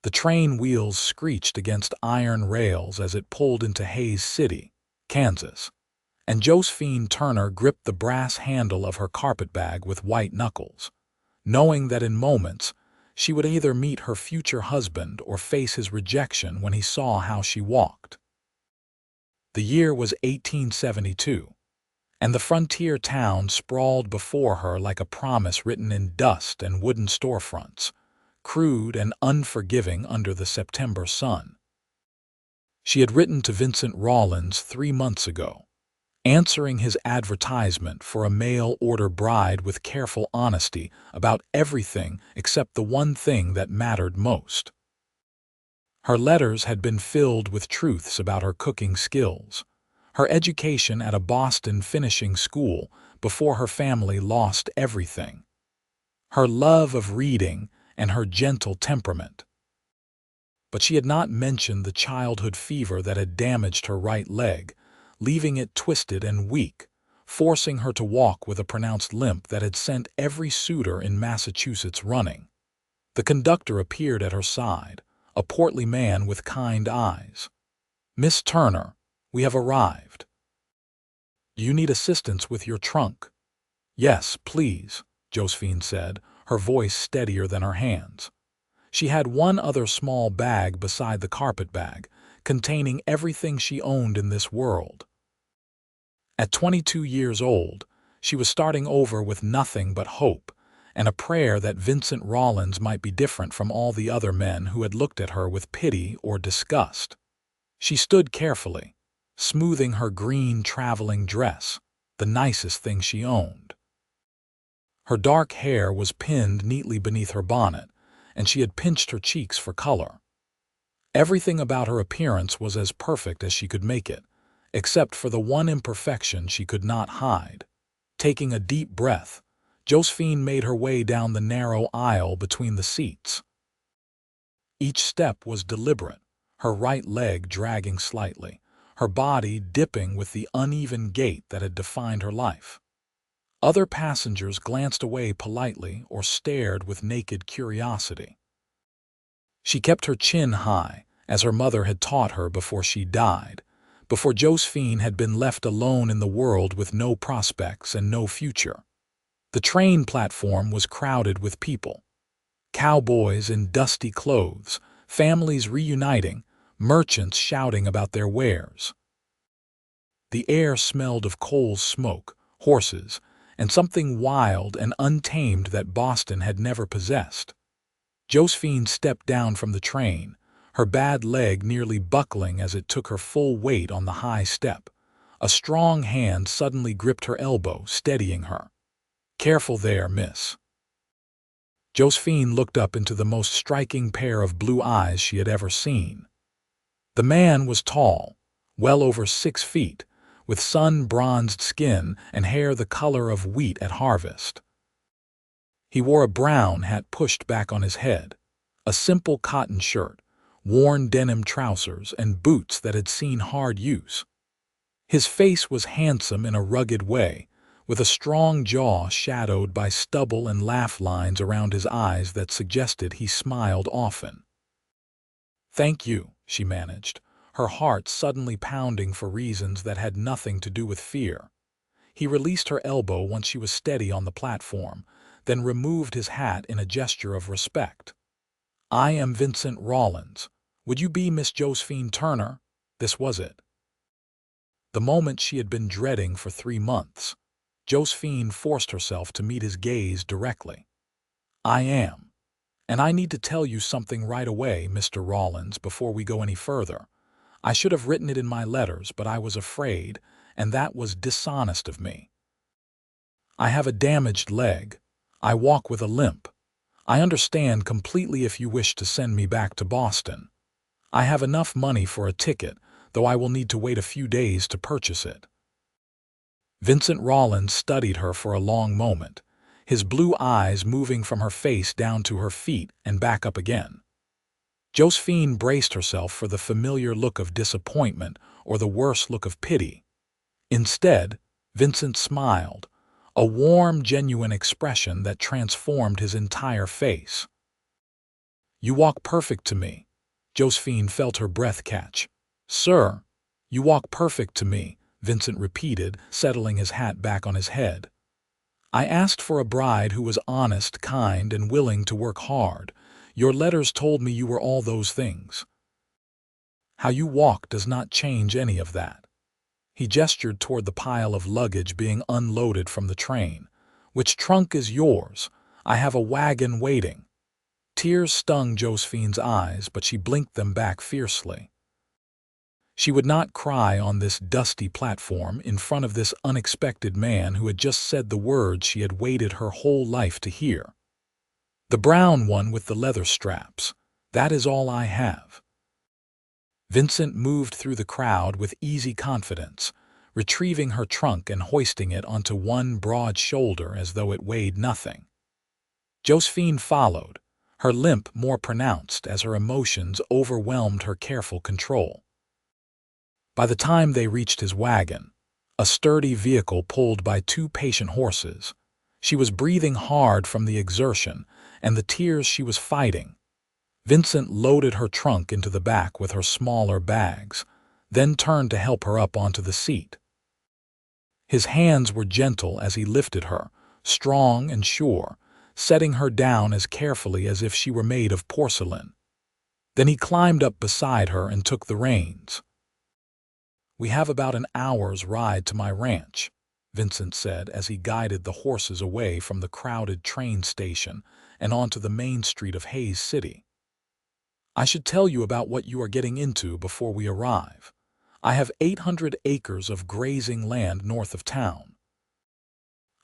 The train wheels screeched against iron rails as it pulled into Hays City, Kansas, and Josephine Turner gripped the brass handle of her carpetbag with white knuckles, knowing that in moments she would either meet her future husband or face his rejection when he saw how she walked. The year was 1872, and the frontier town sprawled before her like a promise written in dust and wooden storefronts, crude and unforgiving under the September sun. She had written to Vincent Rawlins 3 months ago, answering his advertisement for a mail-order bride with careful honesty about everything except the one thing that mattered most. Her letters had been filled with truths about her cooking skills, her education at a Boston finishing school before her family lost everything, her love of reading, and her gentle temperament. But she had not mentioned the childhood fever that had damaged her right leg, leaving it twisted and weak, forcing her to walk with a pronounced limp that had sent every suitor in Massachusetts running. The conductor appeared at her side, a portly man with kind eyes. "Miss Turner, we have arrived. Do you need assistance with your trunk?" "Yes, please," Josephine said, her voice steadier than her hands. She had one other small bag beside the carpetbag, containing everything she owned in this world. At 22 years old, she was starting over with nothing but hope and a prayer that Vincent Rawlins might be different from all the other men who had looked at her with pity or disgust. She stood carefully, smoothing her green traveling dress, the nicest thing she owned. Her dark hair was pinned neatly beneath her bonnet, and she had pinched her cheeks for color. Everything about her appearance was as perfect as she could make it, except for the one imperfection she could not hide. Taking a deep breath, Josephine made her way down the narrow aisle between the seats. Each step was deliberate, her right leg dragging slightly, her body dipping with the uneven gait that had defined her life. Other passengers glanced away politely or stared with naked curiosity. She kept her chin high, as her mother had taught her before she died, before Josephine had been left alone in the world with no prospects and no future. The train platform was crowded with people. Cowboys in dusty clothes, families reuniting, merchants shouting about their wares. The air smelled of coal smoke, horses, and something wild and untamed that Boston had never possessed. Josephine stepped down from the train, her bad leg nearly buckling as it took her full weight on the high step. A strong hand suddenly gripped her elbow, steadying her. "Careful there, miss." Josephine looked up into the most striking pair of blue eyes she had ever seen. The man was tall, well over 6 feet, with sun-bronzed skin and hair the color of wheat at harvest. He wore a brown hat pushed back on his head, a simple cotton shirt, worn denim trousers, and boots that had seen hard use. His face was handsome in a rugged way, with a strong jaw shadowed by stubble and laugh lines around his eyes that suggested he smiled often. "Thank you," she managed, her heart suddenly pounding for reasons that had nothing to do with fear. He released her elbow once she was steady on the platform, then removed his hat in a gesture of respect. "I am Vincent Rawlins. Would you be Miss Josephine Turner?" This was it. The moment she had been dreading for 3 months. Josephine forced herself to meet his gaze directly. "I am. And I need to tell you something right away, Mr. Rawlins, before we go any further. I should have written it in my letters, but I was afraid, and that was dishonest of me. I have a damaged leg. I walk with a limp. I understand completely if you wish to send me back to Boston. I have enough money for a ticket, though I will need to wait a few days to purchase it." Vincent Rawlins studied her for a long moment, his blue eyes moving from her face down to her feet and back up again. Josephine braced herself for the familiar look of disappointment or the worse look of pity. Instead, Vincent smiled, a warm, genuine expression that transformed his entire face. You walk perfect to me. Josephine felt her breath catch. Sir, you walk perfect to me, Vincent repeated, settling his hat back on his head. I asked for a bride who was honest, kind, and willing to work hard. Your letters told me you were all those things. How you walk does not change any of that. He gestured toward the pile of luggage being unloaded from the train. Which trunk is yours? I have a wagon waiting. Tears stung Josephine's eyes, but she blinked them back fiercely. She would not cry on this dusty platform in front of this unexpected man who had just said the words she had waited her whole life to hear. The brown one with the leather straps. That is all I have. Vincent moved through the crowd with easy confidence, retrieving her trunk and hoisting it onto one broad shoulder as though it weighed nothing. Josephine followed, her limp more pronounced as her emotions overwhelmed her careful control. By the time they reached his wagon, a sturdy vehicle pulled by two patient horses, she was breathing hard from the exertion and the tears she was fighting. Vincent loaded her trunk into the back with her smaller bags, then turned to help her up onto the seat. His hands were gentle as he lifted her, strong and sure, setting her down as carefully as if she were made of porcelain. Then he climbed up beside her and took the reins. We have about an hour's ride to my ranch, Vincent said as he guided the horses away from the crowded train station and onto the main street of Hays City. I should tell you about what you are getting into before we arrive. I have 800 acres of grazing land north of town.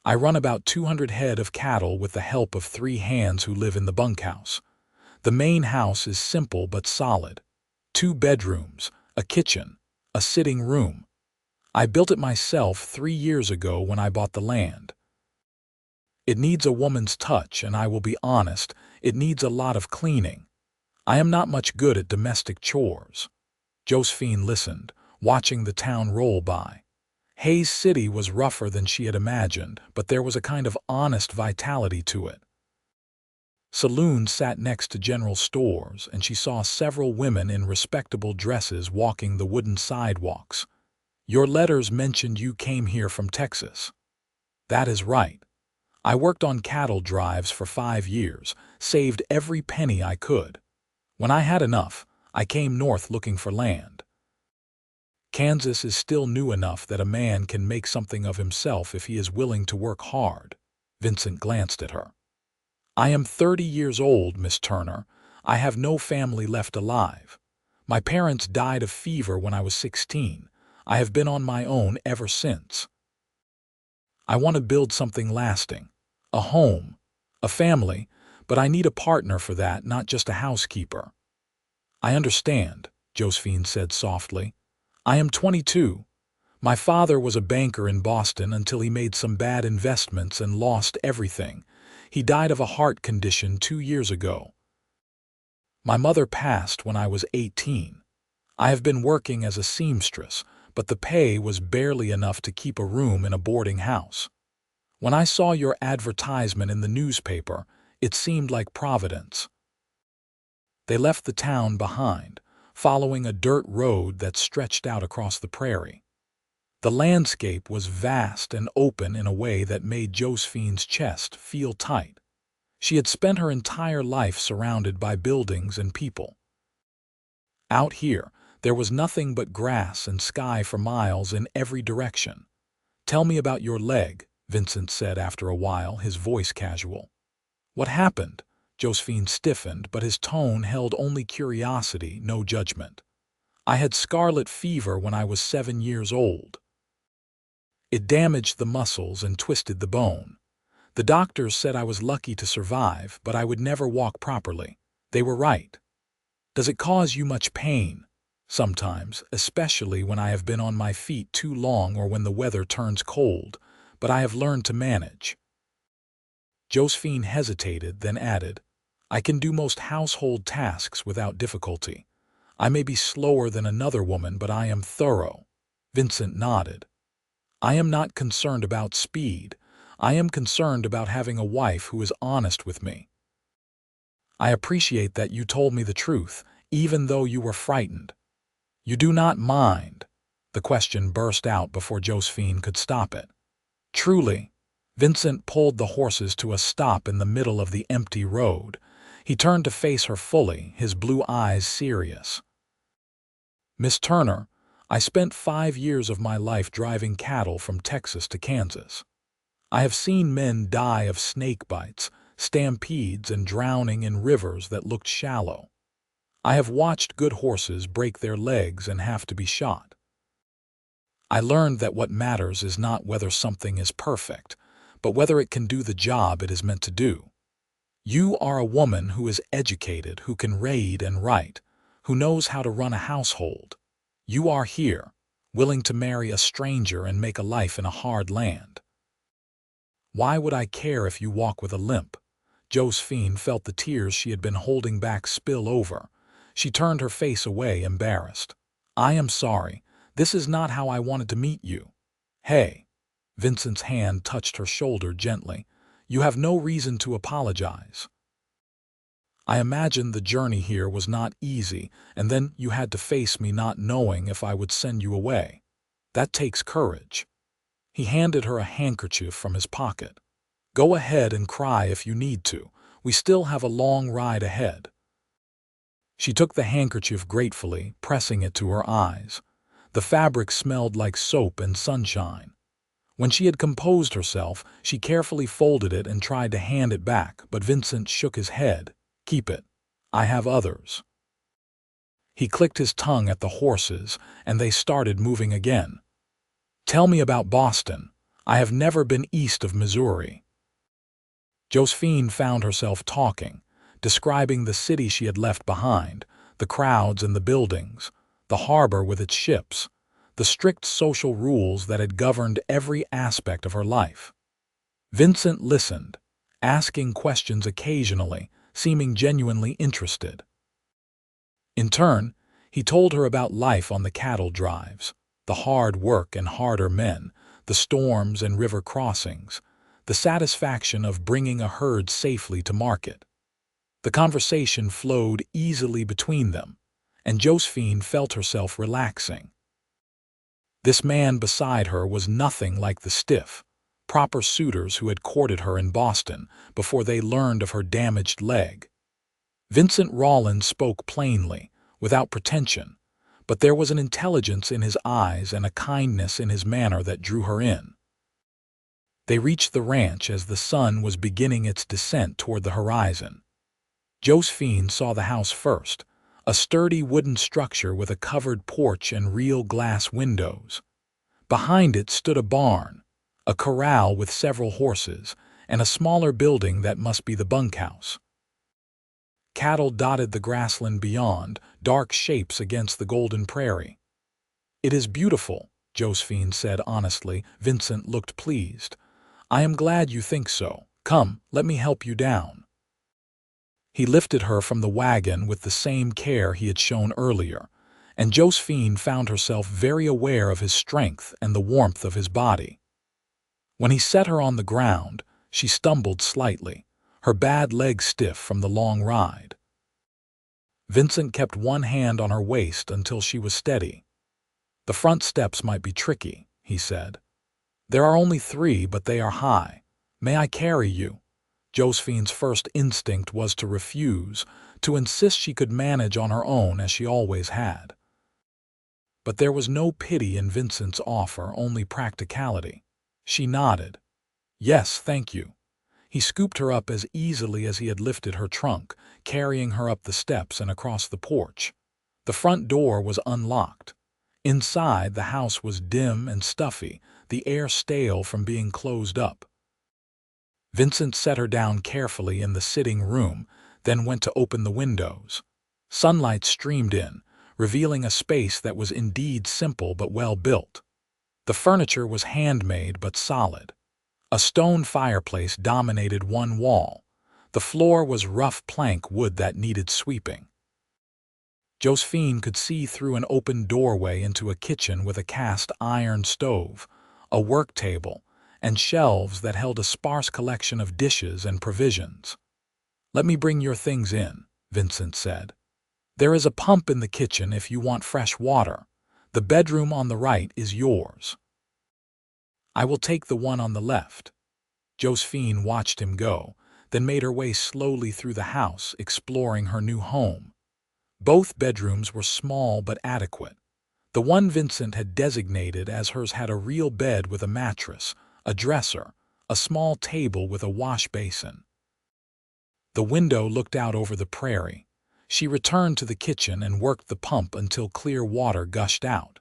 I run about 200 head of cattle with the help of 3 hands who live in the bunkhouse. The main house is simple but solid. 2 bedrooms, a kitchen, a sitting room. I built it myself 3 years ago when I bought the land. It needs a woman's touch, and I will be honest, it needs a lot of cleaning. I am not much good at domestic chores. Josephine listened, watching the town roll by. Hays City was rougher than she had imagined, but there was a kind of honest vitality to it. Saloons sat next to general stores, and she saw several women in respectable dresses walking the wooden sidewalks. Your letters mentioned you came here from Texas. That is right. I worked on cattle drives for 5 years, saved every penny I could. When I had enough, I came north looking for land. Kansas is still new enough that a man can make something of himself if he is willing to work hard. Vincent glanced at her. I am 30 years old, Miss Turner. I have no family left alive. My parents died of fever when I was 16. I have been on my own ever since. I want to build something lasting. A home, a family, but I need a partner for that, not just a housekeeper. I understand, Josephine said softly. I am 22. My father was a banker in Boston until he made some bad investments and lost everything. He died of a heart condition 2 years ago. My mother passed when I was 18. I have been working as a seamstress, but the pay was barely enough to keep a room in a boarding house. When I saw your advertisement in the newspaper, it seemed like Providence. They left the town behind, following a dirt road that stretched out across the prairie. The landscape was vast and open in a way that made Josephine's chest feel tight. She had spent her entire life surrounded by buildings and people. Out here, there was nothing but grass and sky for miles in every direction. Tell me about your leg, Vincent said after a while, his voice casual. What happened? Josephine stiffened, but his tone held only curiosity, no judgment. I had scarlet fever when I was 7 years old. It damaged the muscles and twisted the bone. The doctors said I was lucky to survive, but I would never walk properly. They were right. Does it cause you much pain? Sometimes, especially when I have been on my feet too long or when the weather turns cold, but I have learned to manage. Josephine hesitated, then added, I can do most household tasks without difficulty. I may be slower than another woman, but I am thorough. Vincent nodded. I am not concerned about speed. I am concerned about having a wife who is honest with me. I appreciate that you told me the truth, even though you were frightened. You do not mind?" The question burst out before Josephine could stop it. "Truly." Vincent pulled the horses to a stop in the middle of the empty road. He turned to face her fully, his blue eyes serious. "Miss Turner, I spent 5 years of my life driving cattle from Texas to Kansas. I have seen men die of snake bites, stampedes, and drowning in rivers that looked shallow. I have watched good horses break their legs and have to be shot. I learned that what matters is not whether something is perfect, but whether it can do the job it is meant to do. You are a woman who is educated, who can read and write, who knows how to run a household. You are here, willing to marry a stranger and make a life in a hard land. Why would I care if you walk with a limp?" Josephine felt the tears she had been holding back spill over. She turned her face away, embarrassed. "I am sorry. This is not how I wanted to meet you." "Hey." Vincent's hand touched her shoulder gently. "You have no reason to apologize. I imagined the journey here was not easy, and then you had to face me not knowing if I would send you away. That takes courage." He handed her a handkerchief from his pocket. "Go ahead and cry if you need to. We still have a long ride ahead." She took the handkerchief gratefully, pressing it to her eyes. The fabric smelled like soap and sunshine. When she had composed herself, she carefully folded it and tried to hand it back, but Vincent shook his head. "Keep it. I have others." He clicked his tongue at the horses, and they started moving again. "Tell me about Boston. I have never been east of Missouri." Josephine found herself talking, describing the city she had left behind, the crowds and the buildings, the harbor with its ships, the strict social rules that had governed every aspect of her life. Vincent listened, asking questions occasionally, seeming genuinely interested. In turn, he told her about life on the cattle drives, the hard work and harder men, the storms and river crossings, the satisfaction of bringing a herd safely to market. The conversation flowed easily between them, and Josephine felt herself relaxing. This man beside her was nothing like the stiff, proper suitors who had courted her in Boston before they learned of her damaged leg. Vincent Rawlins spoke plainly, without pretension, but there was an intelligence in his eyes and a kindness in his manner that drew her in. They reached the ranch as the sun was beginning its descent toward the horizon. Josephine saw the house first, a sturdy wooden structure with a covered porch and real glass windows. Behind it stood a barn, a corral with several horses, and a smaller building that must be the bunkhouse. Cattle dotted the grassland beyond, dark shapes against the golden prairie. "It is beautiful," Josephine said honestly. Vincent looked pleased. "I am glad you think so. Come, let me help you down." He lifted her from the wagon with the same care he had shown earlier, and Josephine found herself very aware of his strength and the warmth of his body. When he set her on the ground, she stumbled slightly, her bad leg stiff from the long ride. Vincent kept one hand on her waist until she was steady. "The front steps might be tricky," he said. "There are only 3, but they are high. May I carry you?" Josephine's first instinct was to refuse, to insist she could manage on her own as she always had. But there was no pity in Vincent's offer, only practicality. She nodded. "Yes, thank you." He scooped her up as easily as he had lifted her trunk, carrying her up the steps and across the porch. The front door was unlocked. Inside, the house was dim and stuffy, the air stale from being closed up. Vincent set her down carefully in the sitting room, then went to open the windows. Sunlight streamed in, revealing a space that was indeed simple but well built. The furniture was handmade but solid. A stone fireplace dominated one wall. The floor was rough plank wood that needed sweeping. Josephine could see through an open doorway into a kitchen with a cast iron stove, a work table, and shelves that held a sparse collection of dishes and provisions. "Let me bring your things in," Vincent said. "There is a pump in the kitchen if you want fresh water. The bedroom on the right is yours." "I will take the one on the left." Josephine watched him go, then made her way slowly through the house, exploring her new home. Both bedrooms were small but adequate. The one Vincent had designated as hers had a real bed with a mattress, a dresser, a small table with a wash basin. The window looked out over the prairie. She returned to the kitchen and worked the pump until clear water gushed out.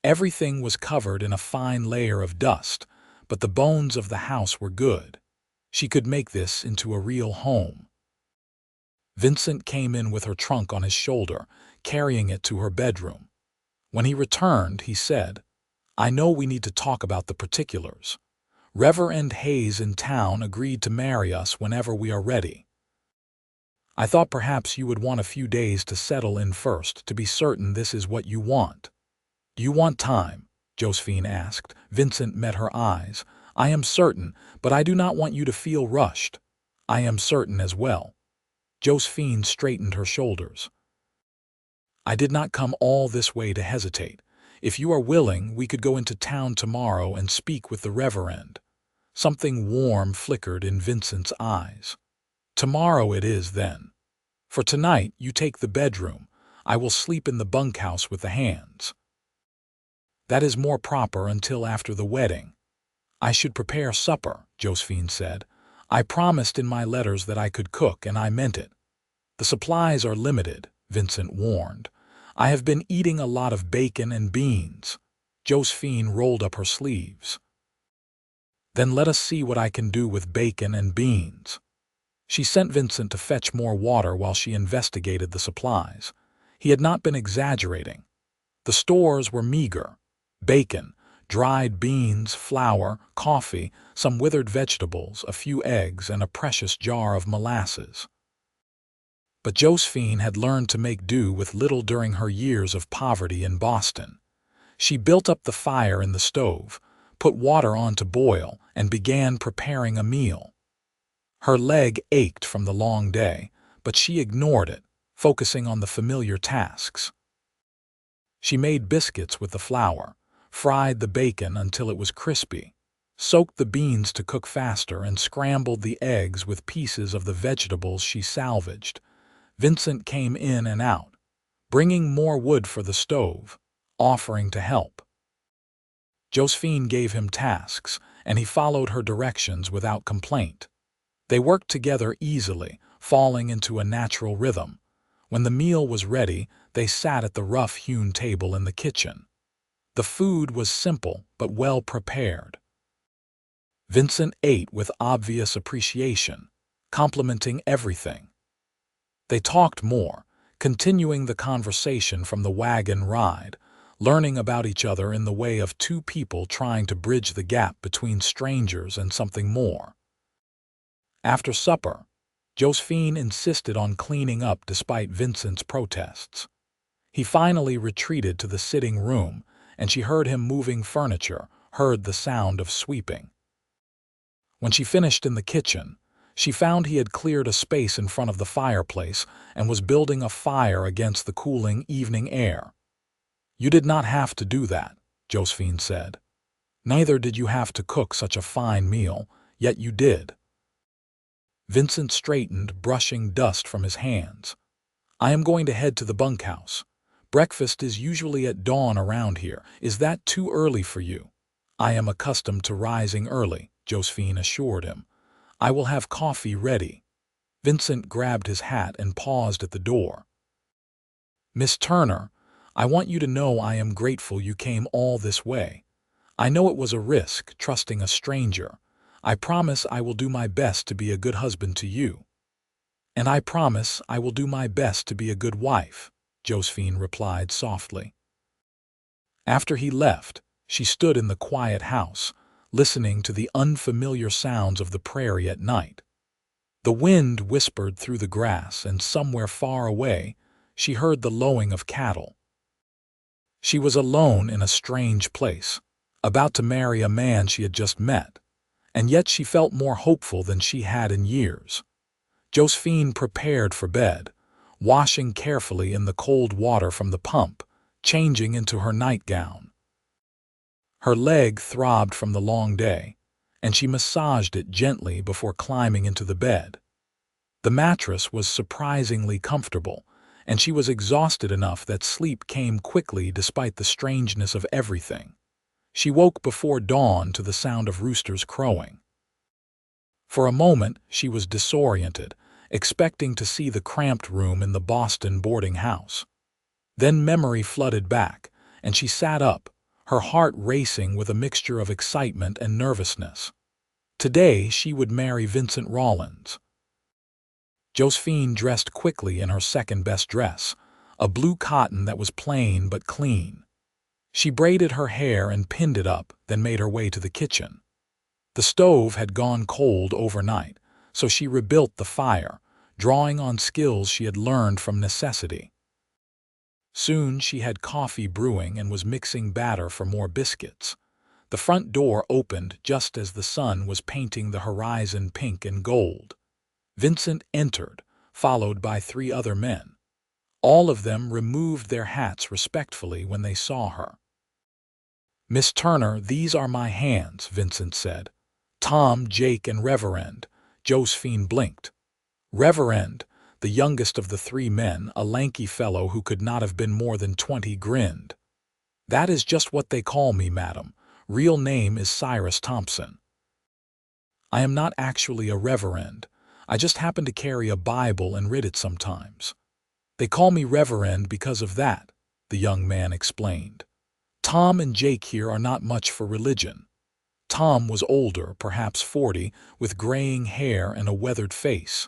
Everything was covered in a fine layer of dust, but the bones of the house were good. She could make this into a real home. Vincent came in with her trunk on his shoulder, carrying it to her bedroom. When he returned, he said, "I know we need to talk about the particulars. Reverend Hayes in town agreed to marry us whenever we are ready. I thought perhaps you would want a few days to settle in first to be certain this is what you want." "Do you want time?" Josephine asked. Vincent met her eyes. "I am certain, but I do not want you to feel rushed." "I am certain as well." Josephine straightened her shoulders. "I did not come all this way to hesitate. If you are willing, we could go into town tomorrow and speak with the Reverend." Something warm flickered in Vincent's eyes. "Tomorrow it is, then. For tonight, you take the bedroom. I will sleep in the bunkhouse with the hands." "That is more proper until after the wedding." "I should prepare supper," Josephine said. "I promised in my letters that I could cook, and I meant it." "The supplies are limited," Vincent warned. "I have been eating a lot of bacon and beans." Josephine rolled up her sleeves. "Then let us see what I can do with bacon and beans." She sent Vincent to fetch more water while she investigated the supplies. He had not been exaggerating. The stores were meager: bacon, dried beans, flour, coffee, some withered vegetables, a few eggs, and a precious jar of molasses. But Josephine had learned to make do with little during her years of poverty in Boston. She built up the fire in the stove, put water on to boil, and began preparing a meal. Her leg ached from the long day, but she ignored it, focusing on the familiar tasks. She made biscuits with the flour, fried the bacon until it was crispy, soaked the beans to cook faster, and scrambled the eggs with pieces of the vegetables she salvaged. Vincent came in and out, bringing more wood for the stove, offering to help. Josephine gave him tasks, and he followed her directions without complaint. They worked together easily, falling into a natural rhythm. When the meal was ready, they sat at the rough-hewn table in the kitchen. The food was simple but well prepared. Vincent ate with obvious appreciation, complimenting everything. They talked more, continuing the conversation from the wagon ride, learning about each other in the way of two people trying to bridge the gap between strangers and something more. After supper, Josephine insisted on cleaning up despite Vincent's protests. He finally retreated to the sitting room, and she heard him moving furniture, heard the sound of sweeping. When she finished in the kitchen, she found he had cleared a space in front of the fireplace and was building a fire against the cooling evening air. "You did not have to do that," Josephine said. "Neither did you have to cook such a fine meal, yet you did." Vincent straightened, brushing dust from his hands. "I am going to head to the bunkhouse. Breakfast is usually at dawn around here. Is that too early for you?" "I am accustomed to rising early," Josephine assured him. "I will have coffee ready." Vincent grabbed his hat and paused at the door. "Miss Turner, I want you to know I am grateful you came all this way. I know it was a risk, trusting a stranger. I promise I will do my best to be a good husband to you." "And I promise I will do my best to be a good wife," Josephine replied softly. After he left, she stood in the quiet house, listening to the unfamiliar sounds of the prairie at night. The wind whispered through the grass, and somewhere far away, she heard the lowing of cattle. She was alone in a strange place, about to marry a man she had just met, and yet she felt more hopeful than she had in years. Josephine prepared for bed, washing carefully in the cold water from the pump, changing into her nightgown. Her leg throbbed from the long day, and she massaged it gently before climbing into the bed. The mattress was surprisingly comfortable, and she was exhausted enough that sleep came quickly despite the strangeness of everything. She woke before dawn to the sound of roosters crowing. For a moment, she was disoriented, expecting to see the cramped room in the Boston boarding house. Then memory flooded back, and she sat up, her heart racing with a mixture of excitement and nervousness. Today, she would marry Vincent Rawlins. Josephine dressed quickly in her second-best dress, a blue cotton that was plain but clean. She braided her hair and pinned it up, then made her way to the kitchen. The stove had gone cold overnight, so she rebuilt the fire, drawing on skills she had learned from necessity. Soon she had coffee brewing and was mixing batter for more biscuits. The front door opened just as the sun was painting the horizon pink and gold. Vincent entered, followed by 3 other men. All of them removed their hats respectfully when they saw her. "Miss Turner, these are my hands," Vincent said. "Tom, Jake, and Reverend." Josephine blinked. Reverend, the youngest of the 3 men, a lanky fellow who could not have been more than 20, grinned. "That is just what they call me, madam. Real name is Cyrus Thompson. I am not actually a reverend. I just happen to carry a Bible and read it sometimes. They call me Reverend because of that," the young man explained. "Tom and Jake here are not much for religion." Tom was older, perhaps 40, with graying hair and a weathered face.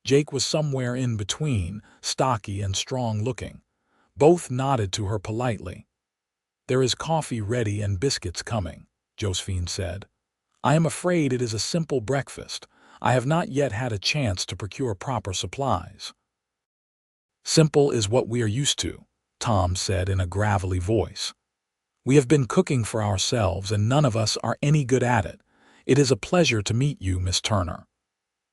Jake was somewhere in between, stocky and strong-looking. Both nodded to her politely. "There is coffee ready and biscuits coming," Josephine said. "I am afraid it is a simple breakfast. I have not yet had a chance to procure proper supplies." "Simple is what we are used to," Tom said in a gravelly voice. "We have been cooking for ourselves, and none of us are any good at it. It is a pleasure to meet you, Miss Turner."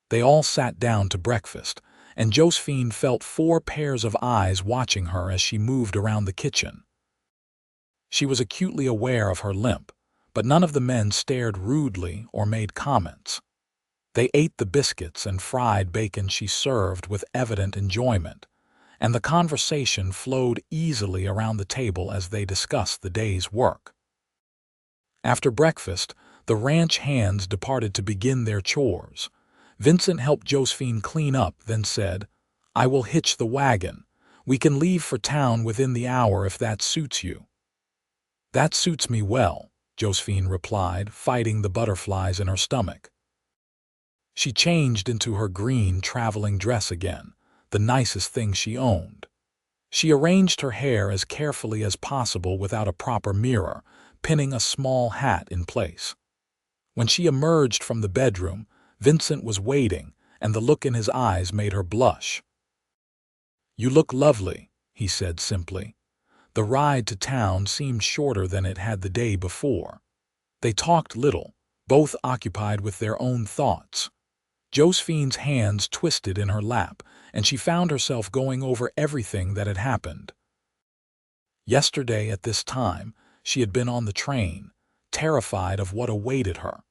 They all sat down to breakfast, and Josephine felt 4 pairs of eyes watching her as she moved around the kitchen. She was acutely aware of her limp, but none of the men stared rudely or made comments. They ate the biscuits and fried bacon she served with evident enjoyment, and the conversation flowed easily around the table as they discussed the day's work. After breakfast, the ranch hands departed to begin their chores. Vincent helped Josephine clean up, then said, "I will hitch the wagon. We can leave for town within the hour if that suits you." "That suits me well," Josephine replied, fighting the butterflies in her stomach. She changed into her green traveling dress again, the nicest thing she owned. She arranged her hair as carefully as possible without a proper mirror, pinning a small hat in place. When she emerged from the bedroom, Vincent was waiting, and the look in his eyes made her blush. "You look lovely," he said simply. The ride to town seemed shorter than it had the day before. They talked little, both occupied with their own thoughts. Josephine's hands twisted in her lap, and she found herself going over everything that had happened. Yesterday at this time, she had been on the train, terrified of what awaited her.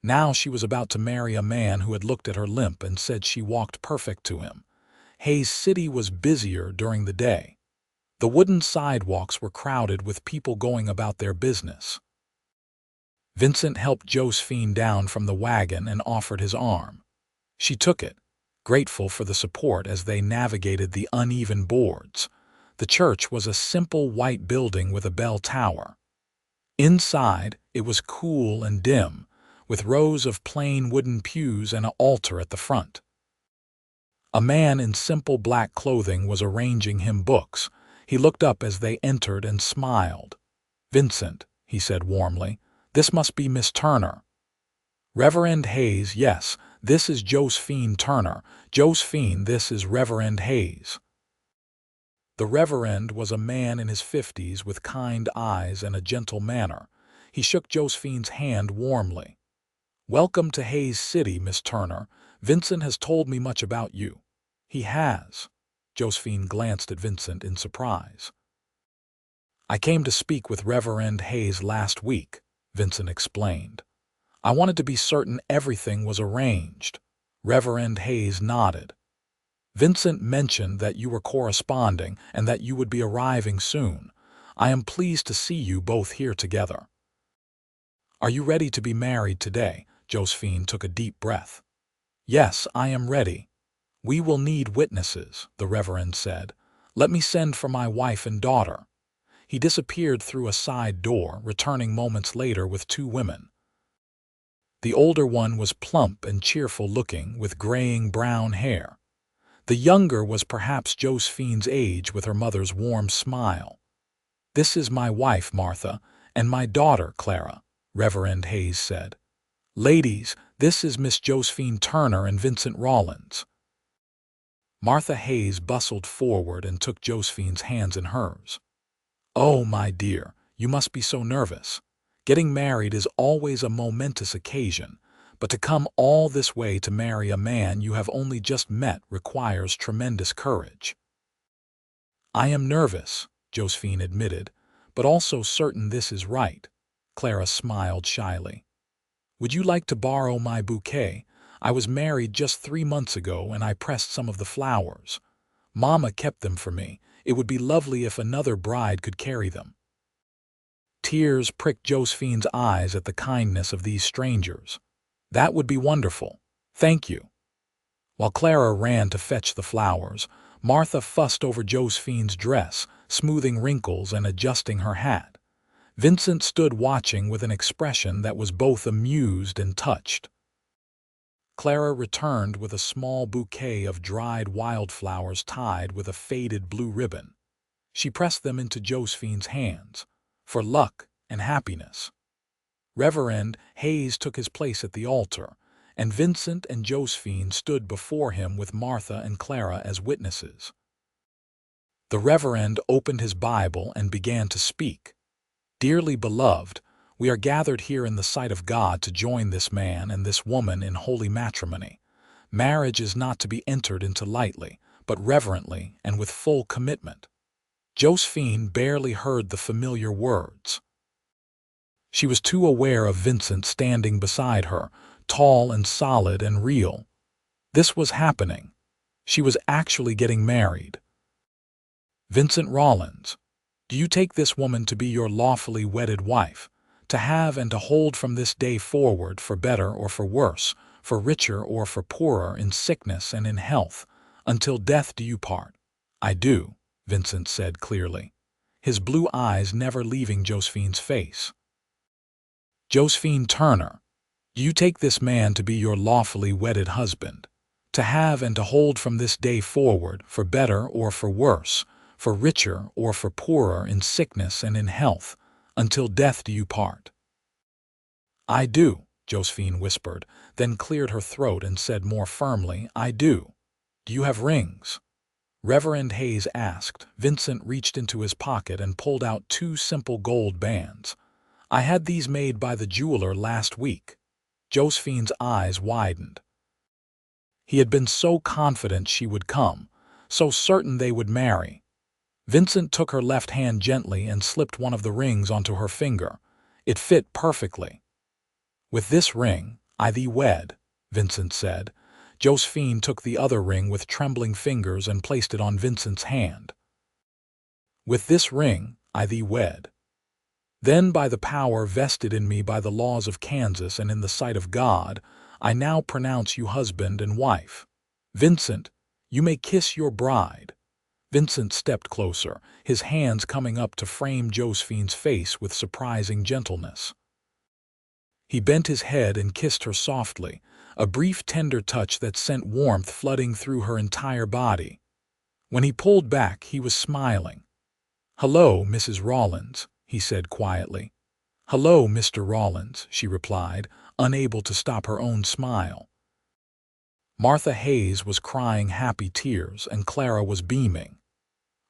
Now she was about to marry a man who had looked at her limp and said she walked perfect to him. Hayes City was busier during the day. The wooden sidewalks were crowded with people going about their business. Vincent helped Josephine down from the wagon and offered his arm. She took it, grateful for the support as they navigated the uneven boards. The church was a simple white building with a bell tower. Inside, it was cool and dim, with rows of plain wooden pews and an altar at the front. A man in simple black clothing was arranging hymn books. He looked up as they entered and smiled. "Vincent," he said warmly, "this must be Miss Turner." "Reverend Hayes, yes, this is Josephine Turner. Josephine, this is Reverend Hayes." The Reverend was a man in his 50s with kind eyes and a gentle manner. He shook Josephine's hand warmly. "Welcome to Hayes City, Miss Turner. Vincent has told me much about you." "He has." Josephine glanced at Vincent in surprise. "I came to speak with Reverend Hayes last week," Vincent explained. "I wanted to be certain everything was arranged." Reverend Hayes nodded. "Vincent mentioned that you were corresponding and that you would be arriving soon. I am pleased to see you both here together." "Are you ready to be married today?" Josephine took a deep breath. "Yes, I am ready." "We will need witnesses," the Reverend said. "Let me send for my wife and daughter." He disappeared through a side door, returning moments later with 2 women. The older one was plump and cheerful-looking, with graying brown hair. The younger was perhaps Josephine's age, with her mother's warm smile. "This is my wife, Martha, and my daughter, Clara," Reverend Hayes said. "Ladies, this is Miss Josephine Turner and Vincent Rawlins." Martha Hayes bustled forward and took Josephine's hands in hers. "Oh, my dear, you must be so nervous. Getting married is always a momentous occasion, but to come all this way to marry a man you have only just met requires tremendous courage." "I am nervous," Josephine admitted, "but also certain this is right." Clara smiled shyly. "Would you like to borrow my bouquet? I was married just 3 months ago and I pressed some of the flowers. Mama kept them for me. It would be lovely if another bride could carry them." Tears pricked Josephine's eyes at the kindness of these strangers. "That would be wonderful. Thank you." While Clara ran to fetch the flowers, Martha fussed over Josephine's dress, smoothing wrinkles and adjusting her hat. Vincent stood watching with an expression that was both amused and touched. Clara returned with a small bouquet of dried wildflowers tied with a faded blue ribbon. She pressed them into Josephine's hands, "For luck and happiness." Reverend Hayes took his place at the altar, and Vincent and Josephine stood before him with Martha and Clara as witnesses. The Reverend opened his Bible and began to speak. "Dearly beloved, we are gathered here in the sight of God to join this man and this woman in holy matrimony. Marriage is not to be entered into lightly, but reverently and with full commitment." Josephine barely heard the familiar words. She was too aware of Vincent standing beside her, tall and solid and real. This was happening. She was actually getting married. "Vincent Rawlins, do you take this woman to be your lawfully wedded wife, to have and to hold from this day forward, for better or for worse, for richer or for poorer, in sickness and in health, until death do you part?" "I do," Vincent said clearly, his blue eyes never leaving Josephine's face. "Josephine Turner, do you take this man to be your lawfully wedded husband, to have and to hold from this day forward, for better or for worse, for richer or for poorer, in sickness and in health, until death do you part?" "I do," Josephine whispered, then cleared her throat and said more firmly, "I do." "Do you have rings?" Reverend Hayes asked. Vincent reached into his pocket and pulled out 2 simple gold bands. "I had these made by the jeweler last week." Josephine's eyes widened. He had been so confident she would come, so certain they would marry. Vincent took her left hand gently and slipped one of the rings onto her finger. It fit perfectly. "With this ring, I thee wed," Vincent said. Josephine took the other ring with trembling fingers and placed it on Vincent's hand. "With this ring, I thee wed. Then, by the power vested in me by the laws of Kansas and in the sight of God, I now pronounce you husband and wife. Vincent, you may kiss your bride." Vincent stepped closer, his hands coming up to frame Josephine's face with surprising gentleness. He bent his head and kissed her softly, a brief tender touch that sent warmth flooding through her entire body. When he pulled back, he was smiling. "Hello, Mrs. Rawlins," he said quietly. "Hello, Mr. Rawlins," she replied, unable to stop her own smile. Martha Hayes was crying happy tears and Clara was beaming.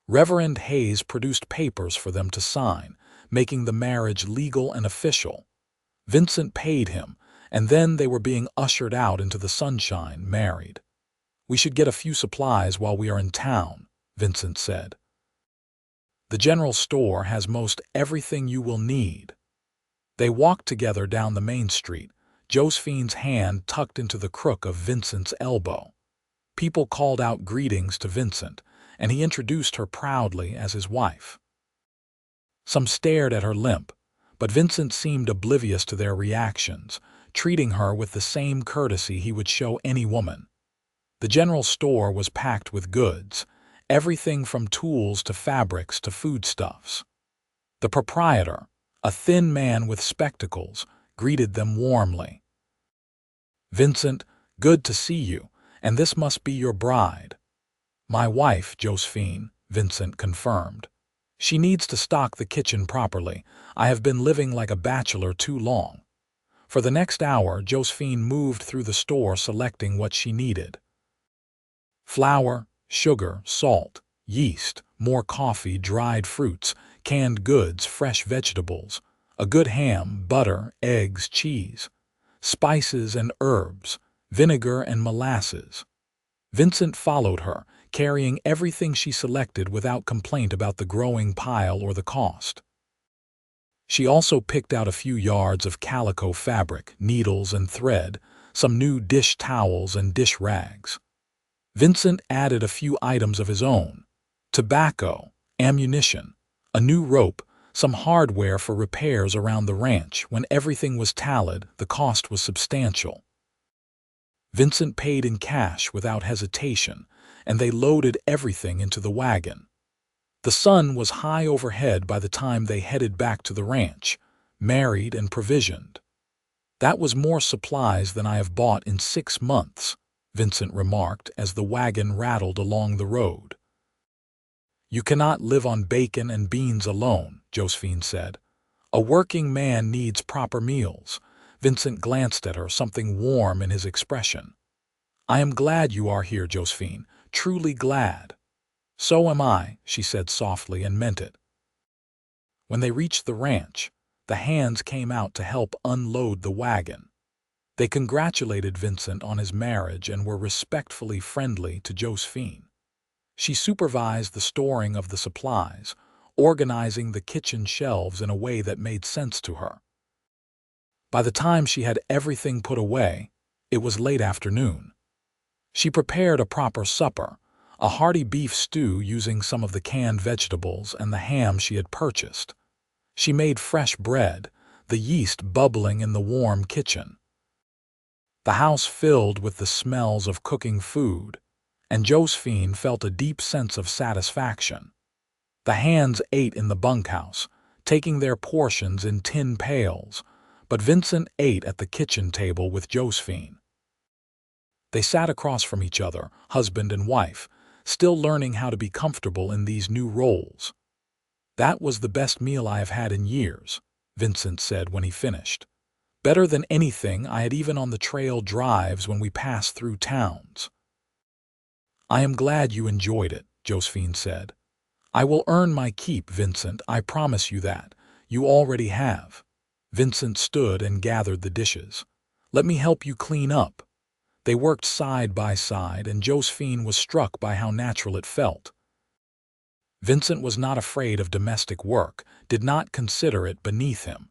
Reverend Hayes produced papers for them to sign, making the marriage legal and official. Vincent paid him, and then they were being ushered out into the sunshine, married. "We should get a few supplies while we are in town," Vincent said. "The general store has most everything you will need." They walked together down the main street, Josephine's hand tucked into the crook of Vincent's elbow. People called out greetings to Vincent, and he introduced her proudly as his wife. Some stared at her limp, but Vincent seemed oblivious to their reactions, treating her with the same courtesy he would show any woman. The general store was packed with goods, everything from tools to fabrics to foodstuffs. The proprietor, a thin man with spectacles, greeted them warmly. "Vincent, good to see you, and this must be your bride." "My wife, Josephine," Vincent confirmed. "She needs to stock the kitchen properly. I have been living like a bachelor too long." For the next hour, Josephine moved through the store selecting what she needed. Flour, sugar, salt, yeast, more coffee, dried fruits, canned goods, fresh vegetables, a good ham, butter, eggs, cheese, spices and herbs, vinegar and molasses. Vincent followed her, carrying everything she selected without complaint about the growing pile or the cost. She also picked out a few yards of calico fabric, needles and thread, some new dish towels and dish rags. Vincent added a few items of his own: tobacco, ammunition, a new rope, some hardware for repairs around the ranch. When everything was tallied, the cost was substantial. Vincent paid in cash without hesitation, and they loaded everything into the wagon. The sun was high overhead by the time they headed back to the ranch, married and provisioned. "That was more supplies than I have bought in 6 months," Vincent remarked as the wagon rattled along the road. "You cannot live on bacon and beans alone," Josephine said. "A working man needs proper meals." Vincent glanced at her, something warm in his expression. "I am glad you are here, Josephine, truly glad." "So am I," she said softly, and meant it. When they reached the ranch, the hands came out to help unload the wagon. They congratulated Vincent on his marriage and were respectfully friendly to Josephine. She supervised the storing of the supplies, organizing the kitchen shelves in a way that made sense to her. By the time she had everything put away, it was late afternoon. She prepared a proper supper, a hearty beef stew using some of the canned vegetables and the ham she had purchased. She made fresh bread, the yeast bubbling in the warm kitchen. The house filled with the smells of cooking food, and Josephine felt a deep sense of satisfaction. The hands ate in the bunkhouse, taking their portions in tin pails, but Vincent ate at the kitchen table with Josephine. They sat across from each other, husband and wife, still learning how to be comfortable in these new roles. "That was the best meal I have had in years," Vincent said when he finished. "Better than anything I had even on the trail drives when we passed through towns." "I am glad you enjoyed it," Josephine said. "I will earn my keep, Vincent, I promise you that. You already have." Vincent stood and gathered the dishes. "Let me help you clean up." They worked side by side, and Josephine was struck by how natural it felt. Vincent was not afraid of domestic work, did not consider it beneath him.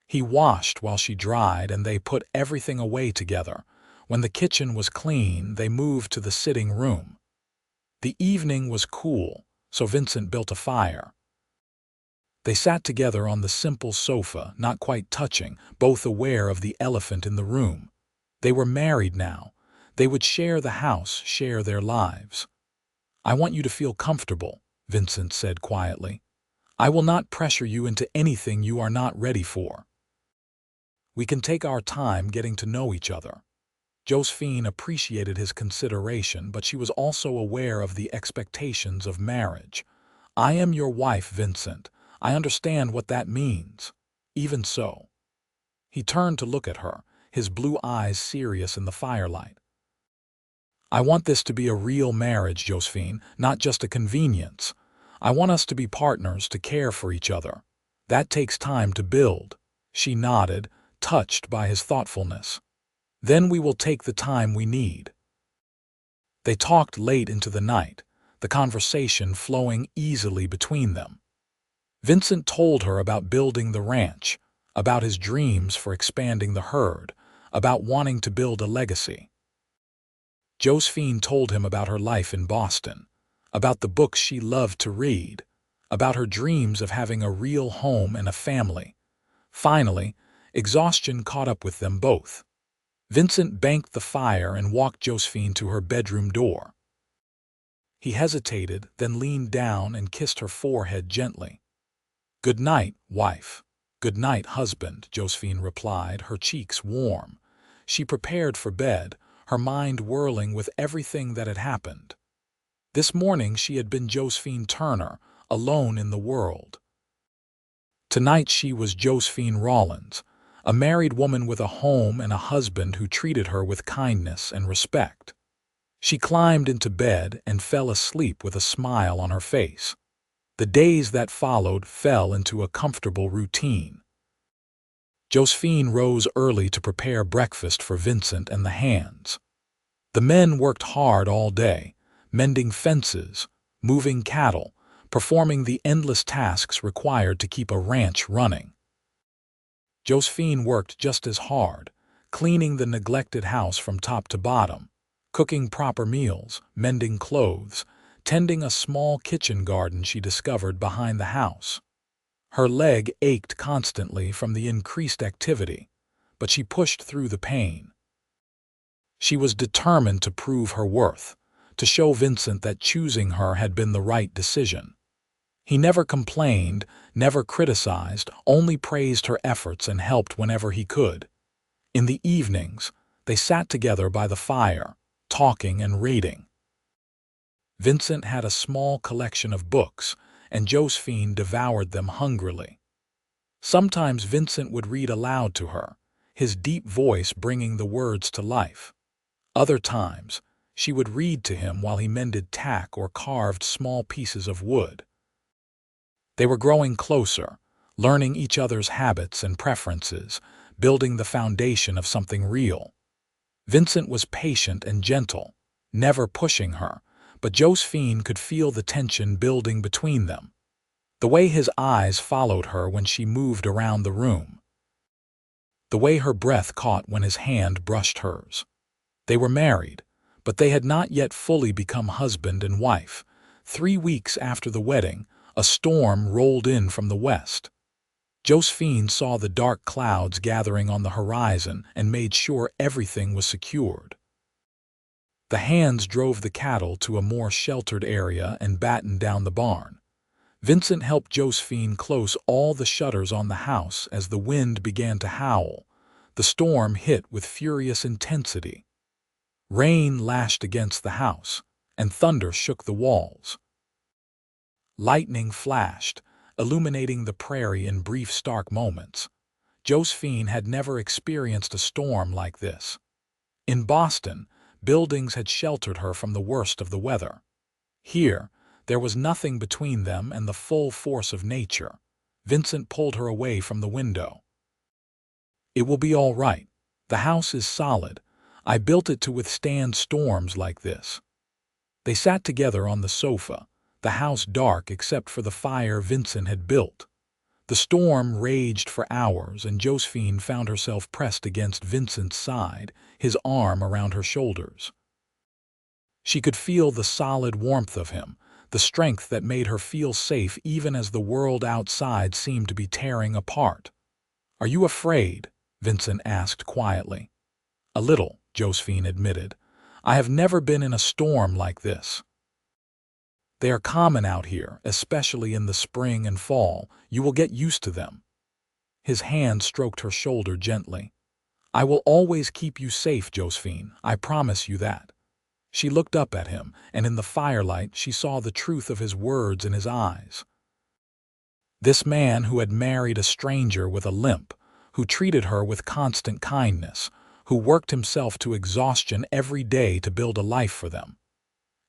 He washed while she dried, and they put everything away together. When the kitchen was clean, they moved to the sitting room. The evening was cool, so Vincent built a fire. They sat together on the simple sofa, not quite touching, both aware of the elephant in the room. They were married now. They would share the house, share their lives. "I want you to feel comfortable," Vincent said quietly. "I will not pressure you into anything you are not ready for. We can take our time getting to know each other." Josephine appreciated his consideration, but she was also aware of the expectations of marriage. "I am your wife, Vincent. I understand what that means." "Even so." He turned to look at her, his blue eyes serious in the firelight. "I want this to be a real marriage, Josephine, not just a convenience. I want us to be partners, to care for each other. That takes time to build." She nodded, touched by his thoughtfulness. "Then we will take the time we need." They talked late into the night, the conversation flowing easily between them. Vincent told her about building the ranch, about his dreams for expanding the herd, about wanting to build a legacy. Josephine told him about her life in Boston, about the books she loved to read, about her dreams of having a real home and a family. Finally, exhaustion caught up with them both. Vincent banked the fire and walked Josephine to her bedroom door. He hesitated, then leaned down and kissed her forehead gently. "Good night, wife." "Good night, husband," Josephine replied, her cheeks warm. She prepared for bed, her mind whirling with everything that had happened. This morning she had been Josephine Turner, alone in the world. Tonight she was Josephine Rawlins, a married woman with a home and a husband who treated her with kindness and respect. She climbed into bed and fell asleep with a smile on her face. The days that followed fell into a comfortable routine. Josephine rose early to prepare breakfast for Vincent and the hands. The men worked hard all day, mending fences, moving cattle, performing the endless tasks required to keep a ranch running. Josephine worked just as hard, cleaning the neglected house from top to bottom, cooking proper meals, mending clothes, tending a small kitchen garden she discovered behind the house. Her leg ached constantly from the increased activity, but she pushed through the pain. She was determined to prove her worth, to show Vincent that choosing her had been the right decision. He never complained, never criticized, only praised her efforts and helped whenever he could. In the evenings, they sat together by the fire, talking and reading. Vincent had a small collection of books, and Josephine devoured them hungrily. Sometimes Vincent would read aloud to her, his deep voice bringing the words to life. Other times, she would read to him while he mended tack or carved small pieces of wood. They were growing closer, learning each other's habits and preferences, building the foundation of something real. Vincent was patient and gentle, never pushing her, but Josephine could feel the tension building between them. The way his eyes followed her when she moved around the room. The way her breath caught when his hand brushed hers. They were married, but they had not yet fully become husband and wife. 3 weeks after the wedding, a storm rolled in from the west. Josephine saw the dark clouds gathering on the horizon and made sure everything was secured. The hands drove the cattle to a more sheltered area and battened down the barn. Vincent helped Josephine close all the shutters on the house as the wind began to howl. The storm hit with furious intensity. Rain lashed against the house, and thunder shook the walls. Lightning flashed, illuminating the prairie in brief, stark moments. Josephine had never experienced a storm like this. In Boston, buildings had sheltered her from the worst of the weather. Here, there was nothing between them and the full force of nature. Vincent pulled her away from the window. "It will be all right. The house is solid. I built it to withstand storms like this." They sat together on the sofa, the house dark except for the fire Vincent had built. The storm raged for hours, and Josephine found herself pressed against Vincent's side, his arm around her shoulders. She could feel the solid warmth of him, the strength that made her feel safe even as the world outside seemed to be tearing apart. "Are you afraid?" Vincent asked quietly. "A little," Josephine admitted. "I have never been in a storm like this." "They are common out here, especially in the spring and fall. You will get used to them." His hand stroked her shoulder gently. "I will always keep you safe, Josephine. I promise you that." She looked up at him, and in the firelight she saw the truth of his words in his eyes. This man who had married a stranger with a limp, who treated her with constant kindness, who worked himself to exhaustion every day to build a life for them.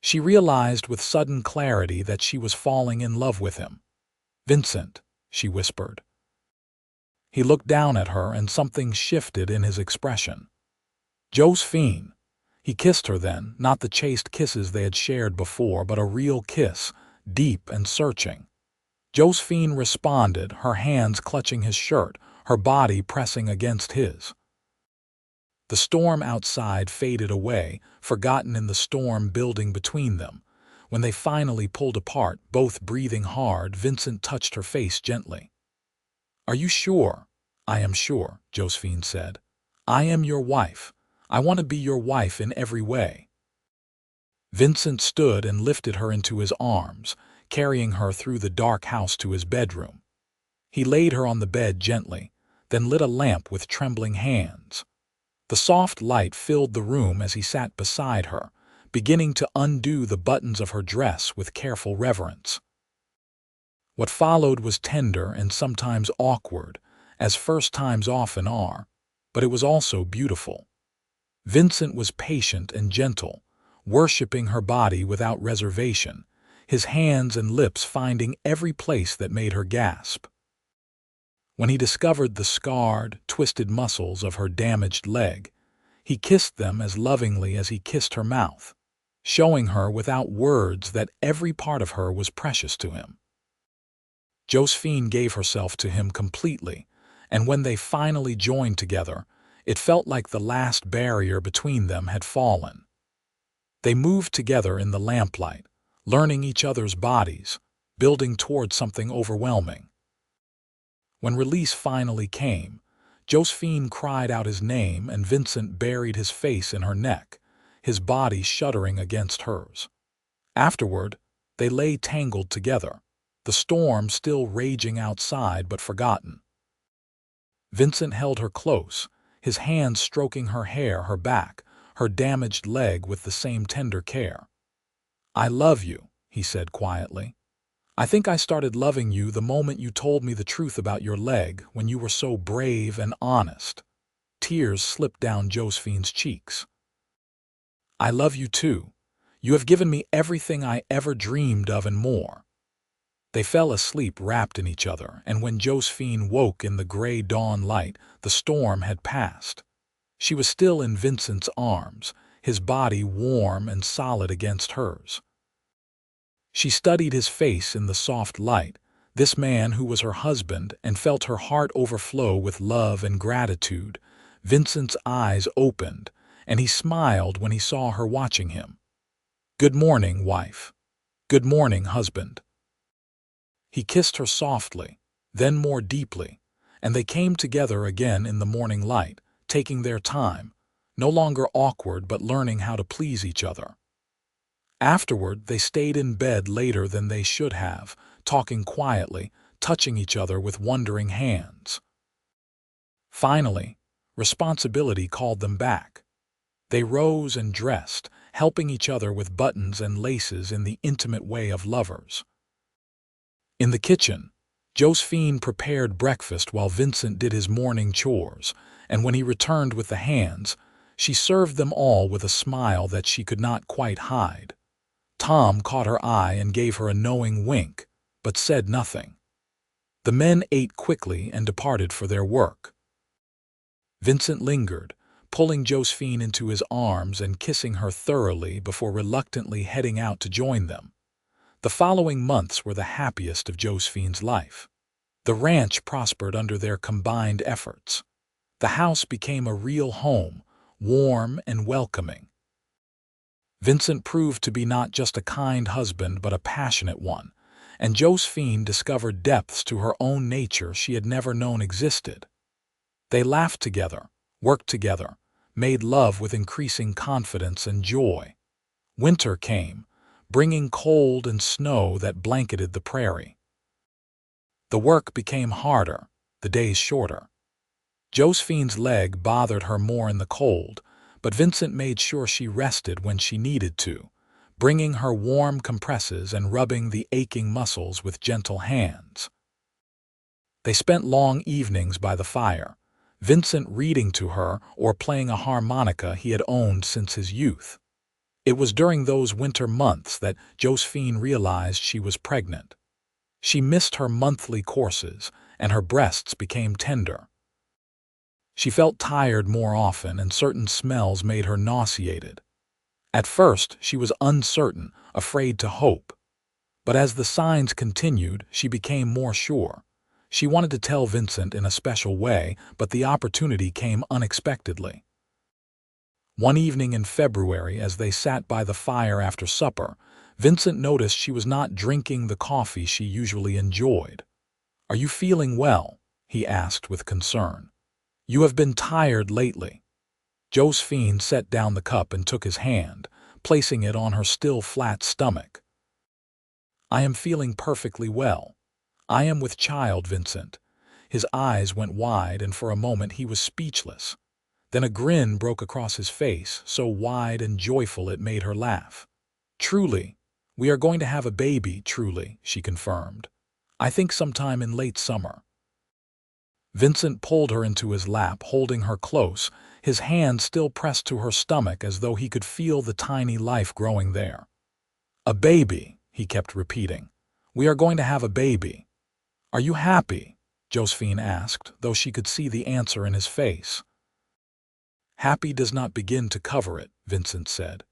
She realized with sudden clarity that she was falling in love with him. "Vincent," she whispered. He looked down at her and something shifted in his expression. Josephine. He kissed her then, not the chaste kisses they had shared before, but a real kiss, deep and searching. Josephine responded, her hands clutching his shirt, her body pressing against his. The storm outside faded away, forgotten in the storm building between them. When they finally pulled apart, both breathing hard, Vincent touched her face gently. "Are you sure?" "I am sure," Josephine said. "I am your wife. I want to be your wife in every way." Vincent stood and lifted her into his arms, carrying her through the dark house to his bedroom. He laid her on the bed gently, then lit a lamp with trembling hands. The soft light filled the room as he sat beside her, beginning to undo the buttons of her dress with careful reverence. What followed was tender and sometimes awkward, as first times often are, but it was also beautiful. Vincent was patient and gentle, worshipping her body without reservation, his hands and lips finding every place that made her gasp. When he discovered the scarred, twisted muscles of her damaged leg, he kissed them as lovingly as he kissed her mouth, showing her without words that every part of her was precious to him. Josephine gave herself to him completely, and when they finally joined together, it felt like the last barrier between them had fallen. They moved together in the lamplight, learning each other's bodies, building toward something overwhelming. When release finally came, Josephine cried out his name and Vincent buried his face in her neck, his body shuddering against hers. Afterward, they lay tangled together, the storm still raging outside but forgotten. Vincent held her close, his hands stroking her hair, her back, her damaged leg with the same tender care. "I love you," he said quietly. "I think I started loving you the moment you told me the truth about your leg, when you were so brave and honest." Tears slipped down Josephine's cheeks. "I love you too. You have given me everything I ever dreamed of and more." They fell asleep wrapped in each other, and when Josephine woke in the gray dawn light, the storm had passed. She was still in Vincent's arms, his body warm and solid against hers. She studied his face in the soft light, this man who was her husband, and felt her heart overflow with love and gratitude. Vincent's eyes opened, and he smiled when he saw her watching him. "Good morning, wife." "Good morning, husband." He kissed her softly, then more deeply, and they came together again in the morning light, taking their time, no longer awkward but learning how to please each other. Afterward, they stayed in bed later than they should have, talking quietly, touching each other with wondering hands. Finally, responsibility called them back. They rose and dressed, helping each other with buttons and laces in the intimate way of lovers. In the kitchen, Josephine prepared breakfast while Vincent did his morning chores, and when he returned with the hands, she served them all with a smile that she could not quite hide. Tom caught her eye and gave her a knowing wink, but said nothing. The men ate quickly and departed for their work. Vincent lingered, pulling Josephine into his arms and kissing her thoroughly before reluctantly heading out to join them. The following months were the happiest of Josephine's life. The ranch prospered under their combined efforts. The house became a real home, warm and welcoming. Vincent proved to be not just a kind husband but a passionate one, and Josephine discovered depths to her own nature she had never known existed. They laughed together, worked together, made love with increasing confidence and joy. Winter came, bringing cold and snow that blanketed the prairie. The work became harder, the days shorter. Josephine's leg bothered her more in the cold, but Vincent made sure she rested when she needed to, bringing her warm compresses and rubbing the aching muscles with gentle hands. They spent long evenings by the fire, Vincent reading to her or playing a harmonica he had owned since his youth. It was during those winter months that Josephine realized she was pregnant. She missed her monthly courses, and her breasts became tender. She felt tired more often, and certain smells made her nauseated. At first, she was uncertain, afraid to hope. But as the signs continued, she became more sure. She wanted to tell Vincent in a special way, but the opportunity came unexpectedly. One evening in February, as they sat by the fire after supper, Vincent noticed she was not drinking the coffee she usually enjoyed. "Are you feeling well?" he asked with concern. "You have been tired lately." Josephine set down the cup and took his hand, placing it on her still flat stomach. "I am feeling perfectly well. I am with child, Vincent." His eyes went wide, and for a moment he was speechless. Then a grin broke across his face, so wide and joyful it made her laugh. "Truly, we are going to have a baby, truly," she confirmed. "I think sometime in late summer." Vincent pulled her into his lap, holding her close, his hand still pressed to her stomach as though he could feel the tiny life growing there. "A baby," he kept repeating. "We are going to have a baby." "Are you happy?" Josephine asked, though she could see the answer in his face. "Happy does not begin to cover it," Vincent said.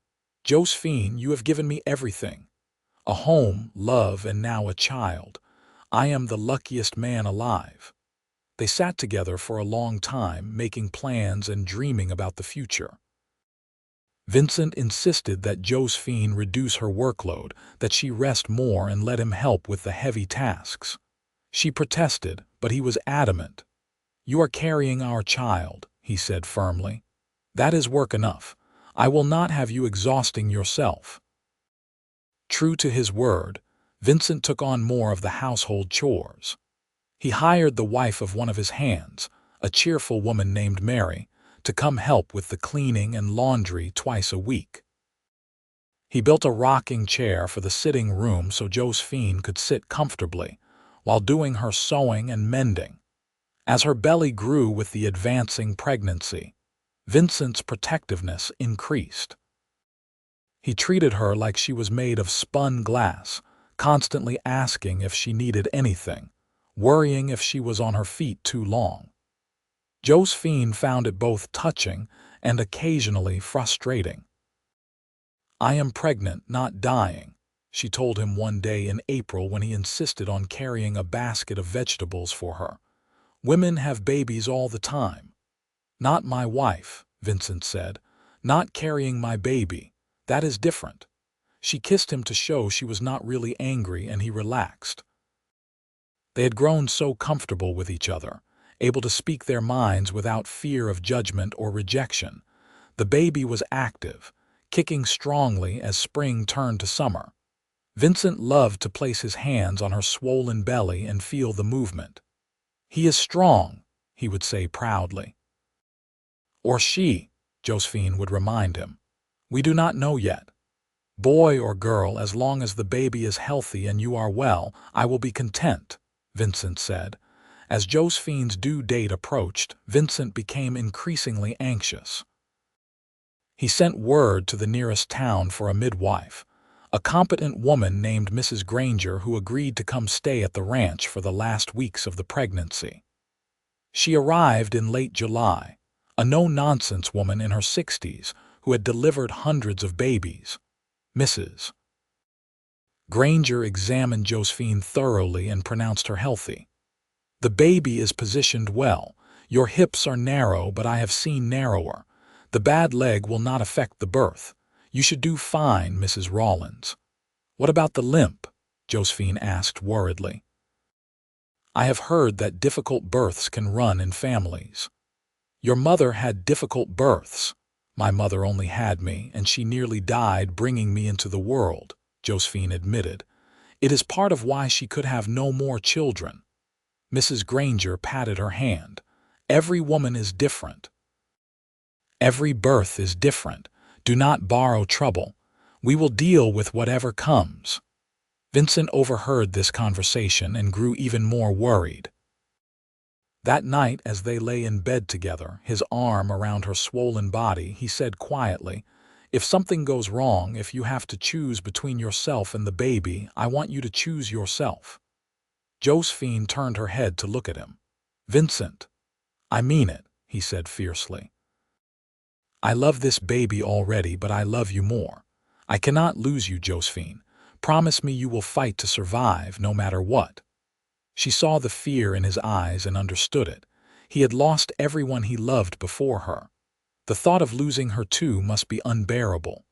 "Josephine, you have given me everything. A home, love, and now a child. I am the luckiest man alive." They sat together for a long time, making plans and dreaming about the future. Vincent insisted that Josephine reduce her workload, that she rest more and let him help with the heavy tasks. She protested, but he was adamant. "You are carrying our child," he said firmly. "That is work enough. I will not have you exhausting yourself." True to his word, Vincent took on more of the household chores. He hired the wife of one of his hands, a cheerful woman named Mary, to come help with the cleaning and laundry twice a week. He built a rocking chair for the sitting room so Josephine could sit comfortably, while doing her sewing and mending. As her belly grew with the advancing pregnancy, Vincent's protectiveness increased. He treated her like she was made of spun glass, constantly asking if she needed anything, worrying if she was on her feet too long. Josephine found it both touching and occasionally frustrating. "I am pregnant, not dying," she told him one day in April when he insisted on carrying a basket of vegetables for her. "Women have babies all the time." "Not my wife," Vincent said. "Not carrying my baby. That is different." She kissed him to show she was not really angry, and he relaxed. They had grown so comfortable with each other, able to speak their minds without fear of judgment or rejection. The baby was active, kicking strongly as spring turned to summer. Vincent loved to place his hands on her swollen belly and feel the movement. "He is strong," he would say proudly. "Or she," Josephine would remind him. "We do not know yet. Boy or girl, as long as the baby is healthy and you are well, I will be content," Vincent said. As Josephine's due date approached, Vincent became increasingly anxious. He sent word to the nearest town for a midwife, a competent woman named Mrs. Granger who agreed to come stay at the ranch for the last weeks of the pregnancy. She arrived in late July, a no-nonsense woman in her 60s who had delivered hundreds of babies. Mrs. Granger examined Josephine thoroughly and pronounced her healthy. "The baby is positioned well. Your hips are narrow, but I have seen narrower. The bad leg will not affect the birth. You should do fine, Mrs. Rawlins." "What about the limp?" Josephine asked worriedly. "I have heard that difficult births can run in families." "Your mother had difficult births." "My mother only had me, and she nearly died bringing me into the world," Josephine admitted. "It is part of why she could have no more children." Mrs. Granger patted her hand. "Every woman is different. Every birth is different. Do not borrow trouble. We will deal with whatever comes." Vincent overheard this conversation and grew even more worried. That night, as they lay in bed together, his arm around her swollen body, he said quietly, "If something goes wrong, if you have to choose between yourself and the baby, I want you to choose yourself." Josephine turned her head to look at him. "Vincent, I mean it," he said fiercely. "I love this baby already, but I love you more. I cannot lose you, Josephine. Promise me you will fight to survive, no matter what." She saw the fear in his eyes and understood it. He had lost everyone he loved before her. The thought of losing her too must be unbearable.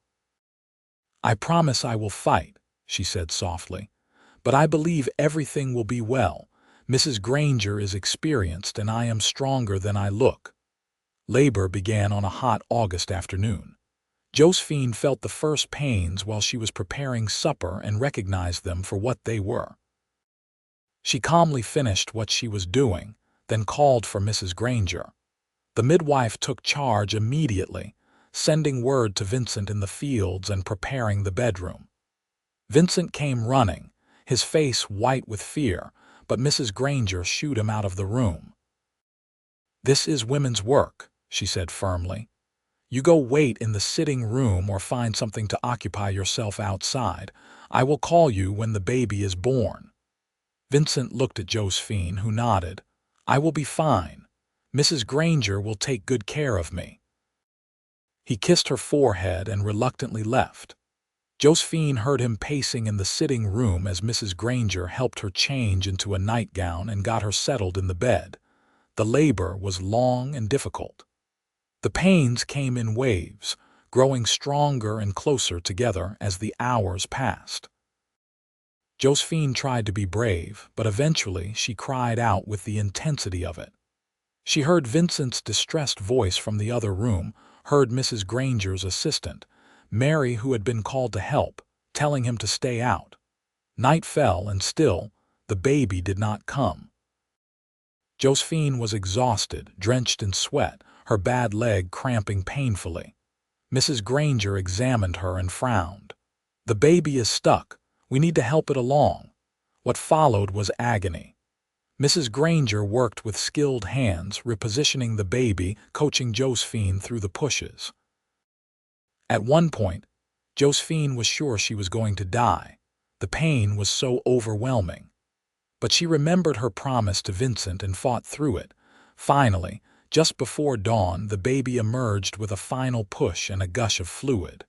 "I promise I will fight," she said softly. "But I believe everything will be well. Mrs. Granger is experienced, and I am stronger than I look." Labor began on a hot August afternoon. Josephine felt the first pains while she was preparing supper and recognized them for what they were. She calmly finished what she was doing, then called for Mrs. Granger. The midwife took charge immediately, sending word to Vincent in the fields and preparing the bedroom. Vincent came running, his face white with fear, but Mrs. Granger shooed him out of the room. "This is women's work," she said firmly. "You go wait in the sitting room or find something to occupy yourself outside. I will call you when the baby is born." Vincent looked at Josephine, who nodded. "I will be fine. Mrs. Granger will take good care of me." He kissed her forehead and reluctantly left. Josephine heard him pacing in the sitting room as Mrs. Granger helped her change into a nightgown and got her settled in the bed. The labor was long and difficult. The pains came in waves, growing stronger and closer together as the hours passed. Josephine tried to be brave, but eventually she cried out with the intensity of it. She heard Vincent's distressed voice from the other room, heard Mrs. Granger's assistant, Mary, who had been called to help, telling him to stay out. Night fell, and still, the baby did not come. Josephine was exhausted, drenched in sweat, her bad leg cramping painfully. Mrs. Granger examined her and frowned. "The baby is stuck. We need to help it along." What followed was agony. Mrs. Granger worked with skilled hands, repositioning the baby, coaching Josephine through the pushes. At one point, Josephine was sure she was going to die. The pain was so overwhelming. But she remembered her promise to Vincent and fought through it. Finally, just before dawn, the baby emerged with a final push and a gush of fluid.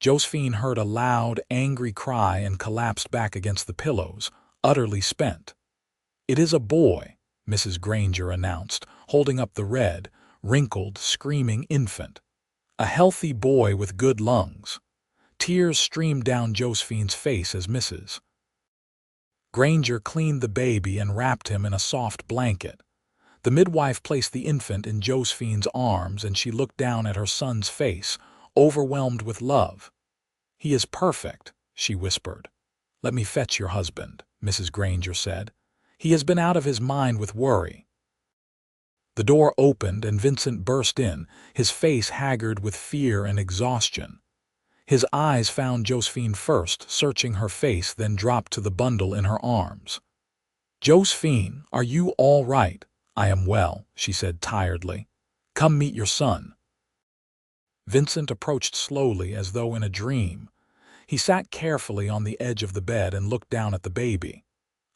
Josephine heard a loud, angry cry and collapsed back against the pillows, utterly spent. "It is a boy," Mrs. Granger announced, holding up the red, wrinkled, screaming infant. "A healthy boy with good lungs." Tears streamed down Josephine's face as Mrs. Granger cleaned the baby and wrapped him in a soft blanket. The midwife placed the infant in Josephine's arms, and she looked down at her son's face, overwhelmed with love. "He is perfect," she whispered. "Let me fetch your husband," Mrs. Granger said. "He has been out of his mind with worry." The door opened and Vincent burst in, his face haggard with fear and exhaustion. His eyes found Josephine first, searching her face, then dropped to the bundle in her arms. "Josephine, are you all right?" "I am well," she said tiredly. "Come meet your son." Vincent approached slowly as though in a dream. He sat carefully on the edge of the bed and looked down at the baby.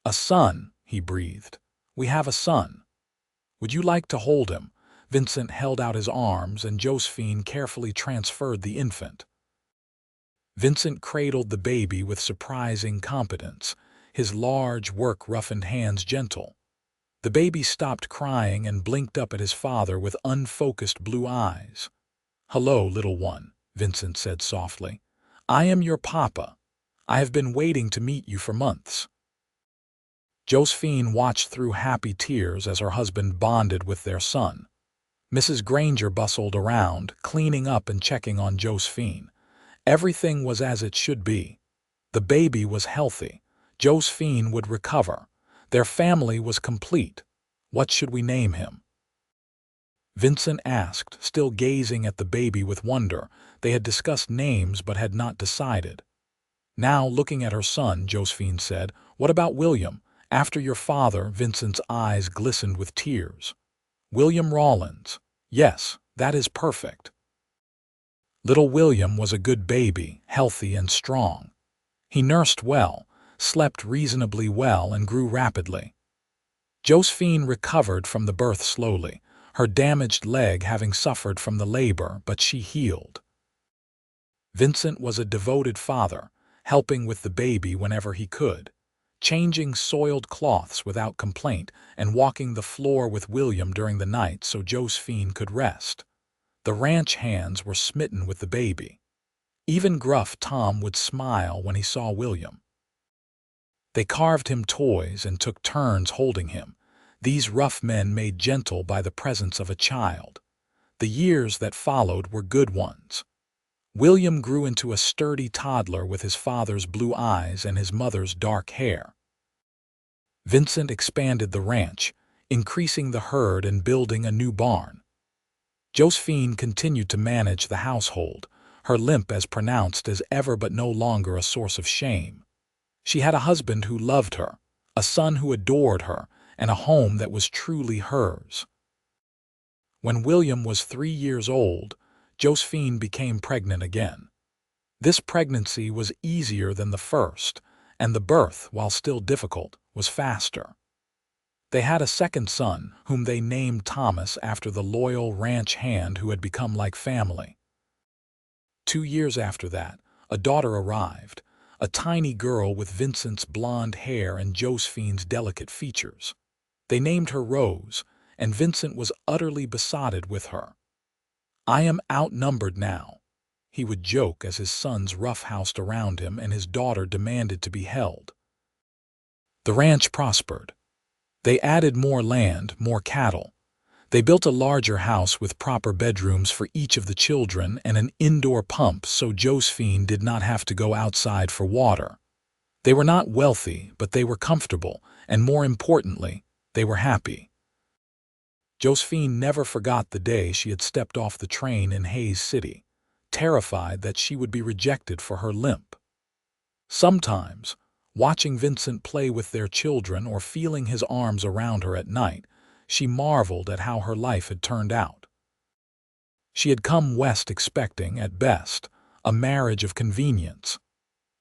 "A son," he breathed. "We have a son. Would you like to hold him?" Vincent held out his arms, and Josephine carefully transferred the infant. Vincent cradled the baby with surprising competence, his large, work-roughened hands gentle. The baby stopped crying and blinked up at his father with unfocused blue eyes. "Hello, little one," Vincent said softly. "I am your papa. I have been waiting to meet you for months." Josephine watched through happy tears as her husband bonded with their son. Mrs. Granger bustled around, cleaning up and checking on Josephine. Everything was as it should be. The baby was healthy. Josephine would recover. Their family was complete. "What should we name him?" Vincent asked, still gazing at the baby with wonder. They had discussed names but had not decided. Now, looking at her son, Josephine said, "What about William? After your father." Vincent's eyes glistened with tears. "William Rawlins. Yes, that is perfect." Little William was a good baby, healthy and strong. He nursed well, slept reasonably well, and grew rapidly. Josephine recovered from the birth slowly, her damaged leg having suffered from the labor, but she healed. Vincent was a devoted father, helping with the baby whenever he could, changing soiled cloths without complaint and walking the floor with William during the night so Josephine could rest. The ranch hands were smitten with the baby. Even gruff Tom would smile when he saw William. They carved him toys and took turns holding him, these rough men made gentle by the presence of a child. The years that followed were good ones. William grew into a sturdy toddler with his father's blue eyes and his mother's dark hair. Vincent expanded the ranch, increasing the herd and building a new barn. Josephine continued to manage the household, her limp as pronounced as ever but no longer a source of shame. She had a husband who loved her, a son who adored her, and a home that was truly hers. When William was 3 years old, Josephine became pregnant again. This pregnancy was easier than the first, and the birth, while still difficult, was faster. They had a second son, whom they named Thomas after the loyal ranch hand who had become like family. 2 years after that, a daughter arrived, a tiny girl with Vincent's blonde hair and Josephine's delicate features. They named her Rose, and Vincent was utterly besotted with her. "I am outnumbered now," he would joke as his sons roughhoused around him and his daughter demanded to be held. The ranch prospered. They added more land, more cattle. They built a larger house with proper bedrooms for each of the children and an indoor pump so Josephine did not have to go outside for water. They were not wealthy, but they were comfortable, and more importantly, they were happy. Josephine never forgot the day she had stepped off the train in Hays City, terrified that she would be rejected for her limp. Sometimes, watching Vincent play with their children or feeling his arms around her at night, she marveled at how her life had turned out. She had come west expecting, at best, a marriage of convenience.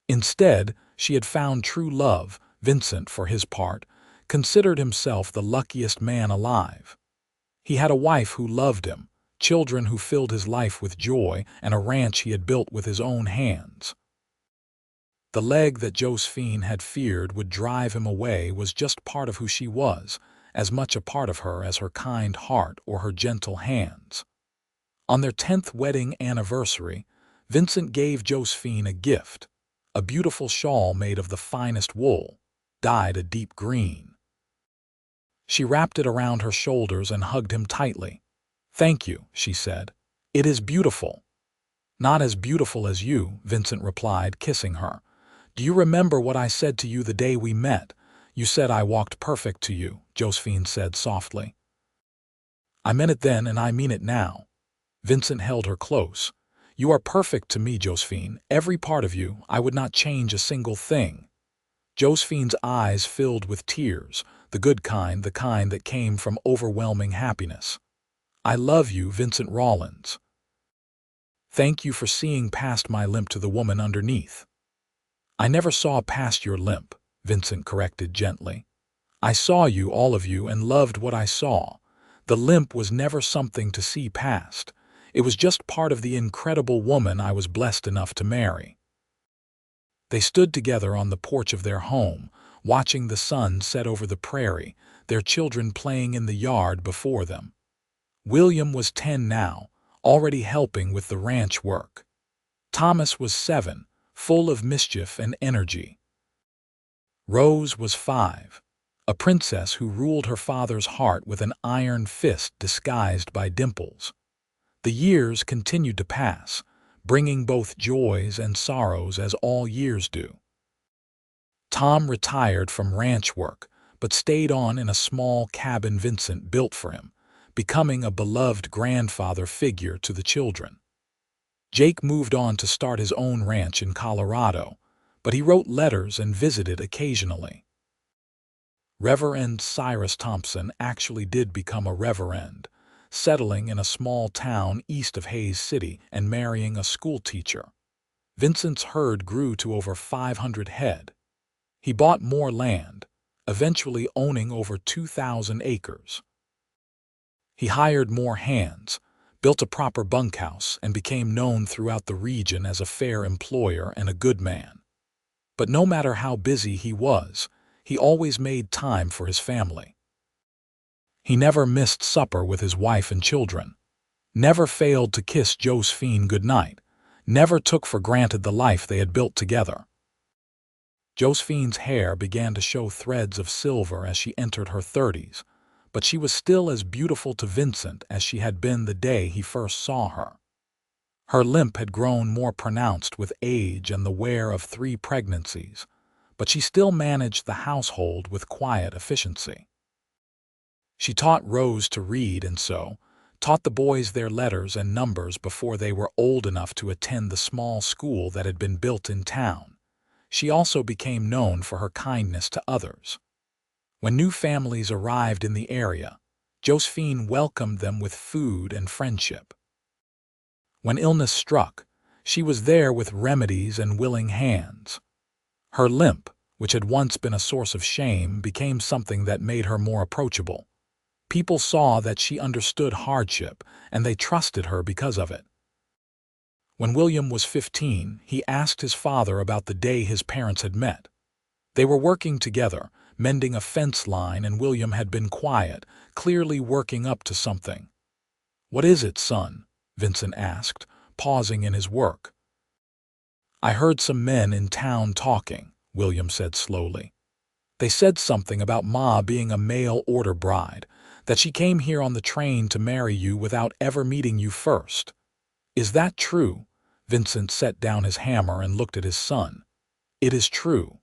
Instead, she had found true love. Vincent, for his part, considered himself the luckiest man alive. He had a wife who loved him, children who filled his life with joy, and a ranch he had built with his own hands. The leg that Josephine had feared would drive him away was just part of who she was, as much a part of her as her kind heart or her gentle hands. On their 10th wedding anniversary, Vincent gave Josephine a gift, a beautiful shawl made of the finest wool, dyed a deep green. She wrapped it around her shoulders and hugged him tightly. "Thank you," she said. "It is beautiful." "Not as beautiful as you," Vincent replied, kissing her. "Do you remember what I said to you the day we met? You said I walked perfect to you," Josephine said softly. "I meant it then and I mean it now." Vincent held her close. "You are perfect to me, Josephine, every part of you. I would not change a single thing." Josephine's eyes filled with tears, the good kind, the kind that came from overwhelming happiness. "I love you, Vincent Rawlins." "Thank you for seeing past my limp to the woman underneath." "I never saw past your limp," Vincent corrected gently. "I saw you, all of you, and loved what I saw. The limp was never something to see past. It was just part of the incredible woman I was blessed enough to marry." They stood together on the porch of their home, watching the sun set over the prairie, their children playing in the yard before them. William was 10 now, already helping with the ranch work. Thomas was 7, full of mischief and energy. Rose was 5, a princess who ruled her father's heart with an iron fist disguised by dimples. The years continued to pass, bringing both joys and sorrows as all years do. Tom retired from ranch work, but stayed on in a small cabin Vincent built for him, becoming a beloved grandfather figure to the children. Jake moved on to start his own ranch in Colorado, but he wrote letters and visited occasionally. Reverend Cyrus Thompson actually did become a reverend, settling in a small town east of Hays City and marrying a schoolteacher. Vincent's herd grew to over 500 head. He bought more land, eventually owning over 2,000 acres. He hired more hands, built a proper bunkhouse, and became known throughout the region as a fair employer and a good man. But no matter how busy he was, he always made time for his family. He never missed supper with his wife and children, never failed to kiss Josephine goodnight, never took for granted the life they had built together. Josephine's hair began to show threads of silver as she entered her 30s, but she was still as beautiful to Vincent as she had been the day he first saw her. Her limp had grown more pronounced with age and the wear of 3 pregnancies, but she still managed the household with quiet efficiency. She taught Rose to read and sew, taught the boys their letters and numbers before they were old enough to attend the small school that had been built in town. She also became known for her kindness to others. When new families arrived in the area, Josephine welcomed them with food and friendship. When illness struck, she was there with remedies and willing hands. Her limp, which had once been a source of shame, became something that made her more approachable. People saw that she understood hardship, and they trusted her because of it. When William was 15, he asked his father about the day his parents had met. They were working together, mending a fence line, and William had been quiet, clearly working up to something. "What is it, son?" Vincent asked, pausing in his work. "I heard some men in town talking," William said slowly. "They said something about Ma being a mail-order bride, that she came here on the train to marry you without ever meeting you first. Is that true?" Vincent set down his hammer and looked at his son. "It is true.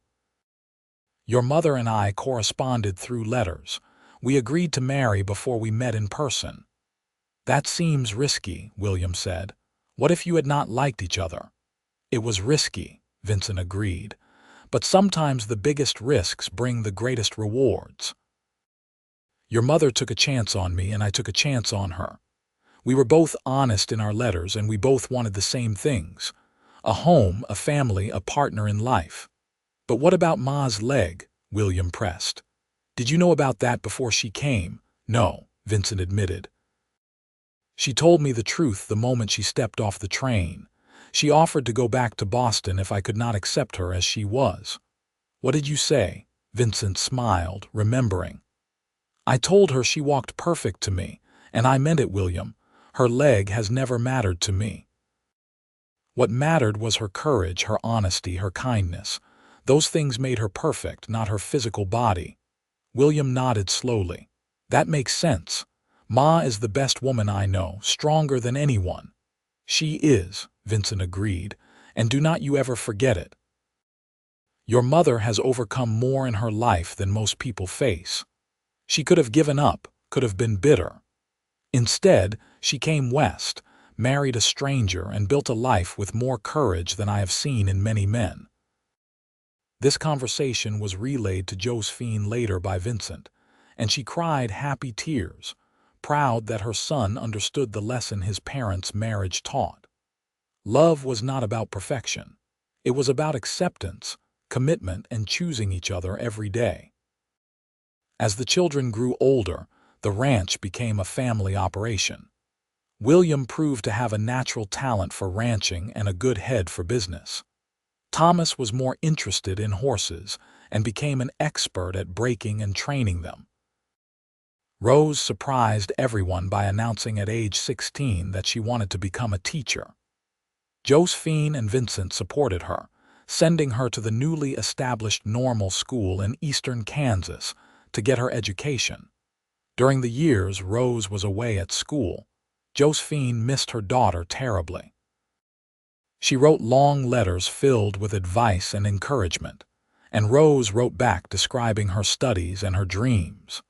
Your mother and I corresponded through letters. We agreed to marry before we met in person." "That seems risky," William said. "What if you had not liked each other?" "It was risky," Vincent agreed. "But sometimes the biggest risks bring the greatest rewards. Your mother took a chance on me, and I took a chance on her. We were both honest in our letters, and we both wanted the same things: a home, a family, a partner in life." "But what about Ma's leg?" William pressed. "Did you know about that before she came?" "No," Vincent admitted. "She told me the truth the moment she stepped off the train. She offered to go back to Boston if I could not accept her as she was." "What did you say?" Vincent smiled, remembering. "I told her she walked perfect to me, and I meant it, William. Her leg has never mattered to me. What mattered was her courage, her honesty, her kindness. Those things made her perfect, not her physical body." William nodded slowly. "That makes sense. Ma is the best woman I know, stronger than anyone." "She is," Vincent agreed, "and do not you ever forget it. Your mother has overcome more in her life than most people face. She could have given up, could have been bitter. Instead, she came west, married a stranger, and built a life with more courage than I have seen in many men." This conversation was relayed to Josephine later by Vincent, and she cried happy tears, proud that her son understood the lesson his parents' marriage taught. Love was not about perfection. It was about acceptance, commitment, and choosing each other every day. As the children grew older, the ranch became a family operation. William proved to have a natural talent for ranching and a good head for business. Thomas was more interested in horses and became an expert at breaking and training them. Rose surprised everyone by announcing at age 16 that she wanted to become a teacher. Josephine and Vincent supported her, sending her to the newly established normal school in eastern Kansas to get her education. During the years Rose was away at school, Josephine missed her daughter terribly. She wrote long letters filled with advice and encouragement, and Rose wrote back describing her studies and her dreams.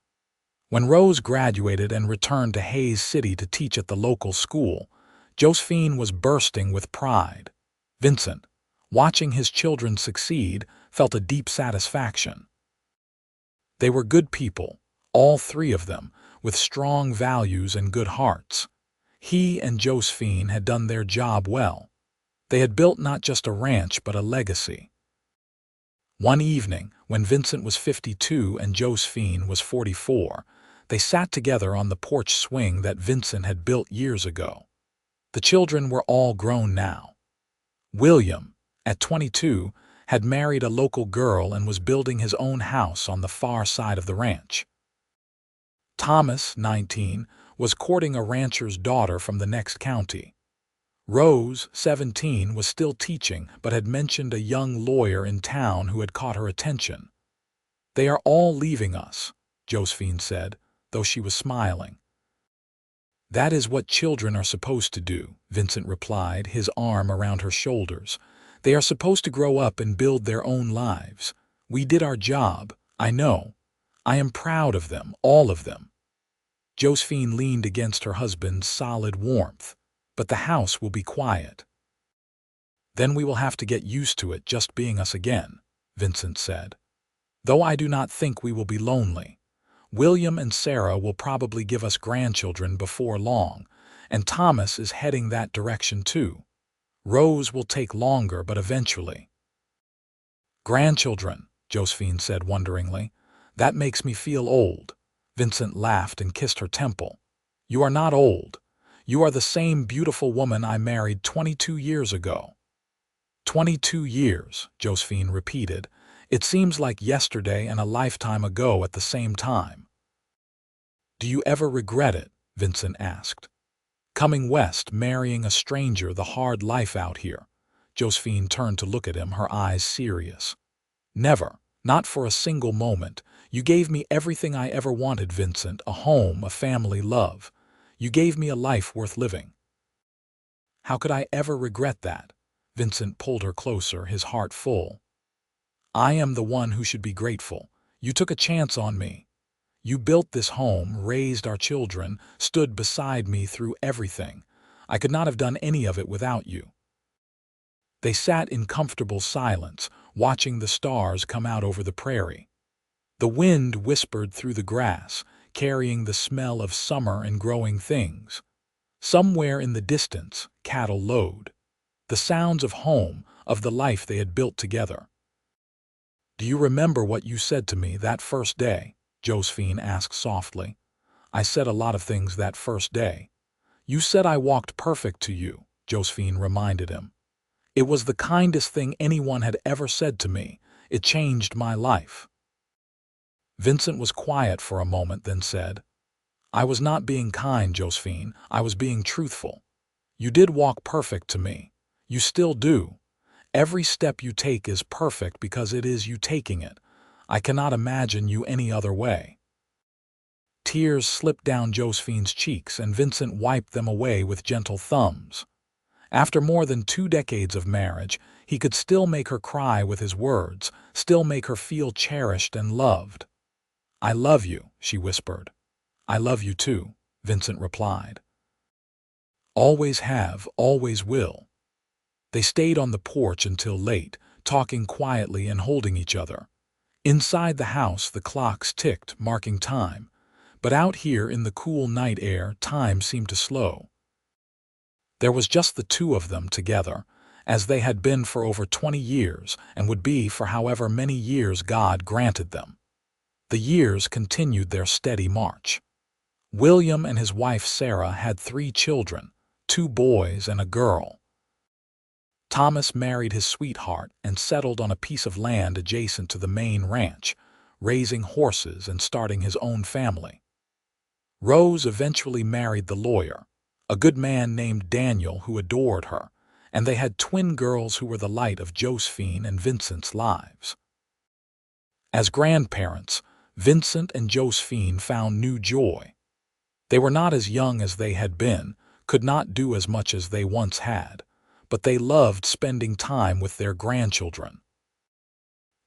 When Rose graduated and returned to Hays City to teach at the local school, Josephine was bursting with pride. Vincent, watching his children succeed, felt a deep satisfaction. They were good people, all 3 of them, with strong values and good hearts. He and Josephine had done their job well. They had built not just a ranch but a legacy. One evening, when Vincent was 52 and Josephine was 44, they sat together on the porch swing that Vincent had built years ago. The children were all grown now. William, at 22, had married a local girl and was building his own house on the far side of the ranch. Thomas, 19, was courting a rancher's daughter from the next county. Rose, 17, was still teaching but had mentioned a young lawyer in town who had caught her attention. "They are all leaving us," Josephine said, though she was smiling. "That is what children are supposed to do," Vincent replied, his arm around her shoulders. "They are supposed to grow up and build their own lives. We did our job, I know. I am proud of them, all of them." Josephine leaned against her husband's solid warmth. "But the house will be quiet." "Then we will have to get used to it just being us again," Vincent said. "Though I do not think we will be lonely. William and Sarah will probably give us grandchildren before long, and Thomas is heading that direction too. Rose will take longer, but eventually." "Grandchildren," Josephine said wonderingly. "That makes me feel old." Vincent laughed and kissed her temple. "You are not old. You are the same beautiful woman I married 22 years ago." 22 years, Josephine repeated. "It seems like yesterday and a lifetime ago at the same time." "Do you ever regret it?" Vincent asked. "Coming west, marrying a stranger, the hard life out here." Josephine turned to look at him, her eyes serious. "Never, not for a single moment. You gave me everything I ever wanted, Vincent, a home, a family, love. You gave me a life worth living." "How could I ever regret that?" Vincent pulled her closer, his heart full. "I am the one who should be grateful. You took a chance on me. You built this home, raised our children, stood beside me through everything. I could not have done any of it without you." They sat in comfortable silence, watching the stars come out over the prairie. The wind whispered through the grass, carrying the smell of summer and growing things. Somewhere in the distance, cattle lowed. The sounds of home, of the life they had built together. "Do you remember what you said to me that first day?" Josephine asked softly. "I said a lot of things that first day." "You said I walked perfect to you," Josephine reminded him. "It was the kindest thing anyone had ever said to me. It changed my life." Vincent was quiet for a moment, then said, "I was not being kind, Josephine. I was being truthful. You did walk perfect to me. You still do. Every step you take is perfect because it is you taking it. I cannot imagine you any other way." Tears slipped down Josephine's cheeks, and Vincent wiped them away with gentle thumbs. After more than 2 decades of marriage, he could still make her cry with his words, still make her feel cherished and loved. "I love you," she whispered. "I love you too," Vincent replied. "Always have, always will." They stayed on the porch until late, talking quietly and holding each other. Inside the house, the clocks ticked, marking time. But out here in the cool night air, time seemed to slow. There was just the two of them together, as they had been for over 20 years and would be for however many years God granted them. The years continued their steady march. William and his wife Sarah had 3 children, 2 boys and a girl. Thomas married his sweetheart and settled on a piece of land adjacent to the main ranch, raising horses and starting his own family. Rose eventually married the lawyer, a good man named Daniel who adored her, and they had twin girls who were the light of Josephine and Vincent's lives. As grandparents, Vincent and Josephine found new joy. They were not as young as they had been, could not do as much as they once had, but they loved spending time with their grandchildren.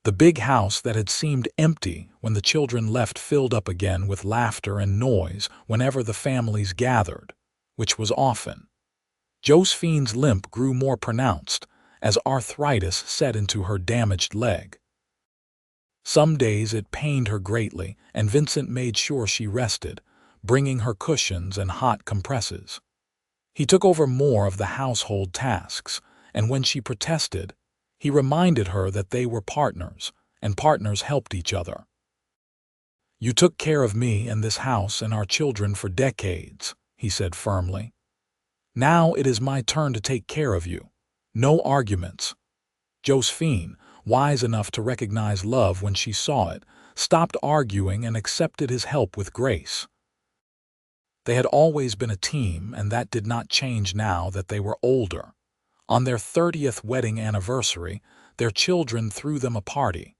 The big house that had seemed empty when the children left filled up again with laughter and noise whenever the families gathered, which was often. Josephine's limp grew more pronounced as arthritis set into her damaged leg. Some days it pained her greatly, and Vincent made sure she rested, bringing her cushions and hot compresses. He took over more of the household tasks, and when she protested, he reminded her that they were partners, and partners helped each other. "You took care of me and this house and our children for decades," he said firmly. "Now it is my turn to take care of you. No arguments." Josephine, wise enough to recognize love when she saw it, stopped arguing and accepted his help with grace. They had always been a team, and that did not change now that they were older. On their 30th wedding anniversary, their children threw them a party.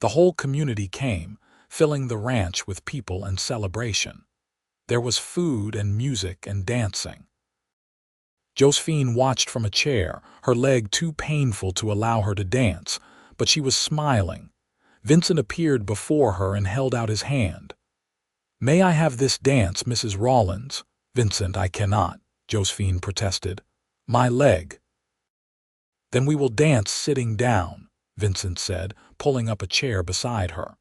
The whole community came, filling the ranch with people and celebration. There was food and music and dancing. Josephine watched from a chair, her leg too painful to allow her to dance, but she was smiling. Vincent appeared before her and held out his hand. "May I have this dance, Mrs. Rawlins?" "Vincent, I cannot," Josephine protested. "My leg." "Then we will dance sitting down," Vincent said, pulling up a chair beside her.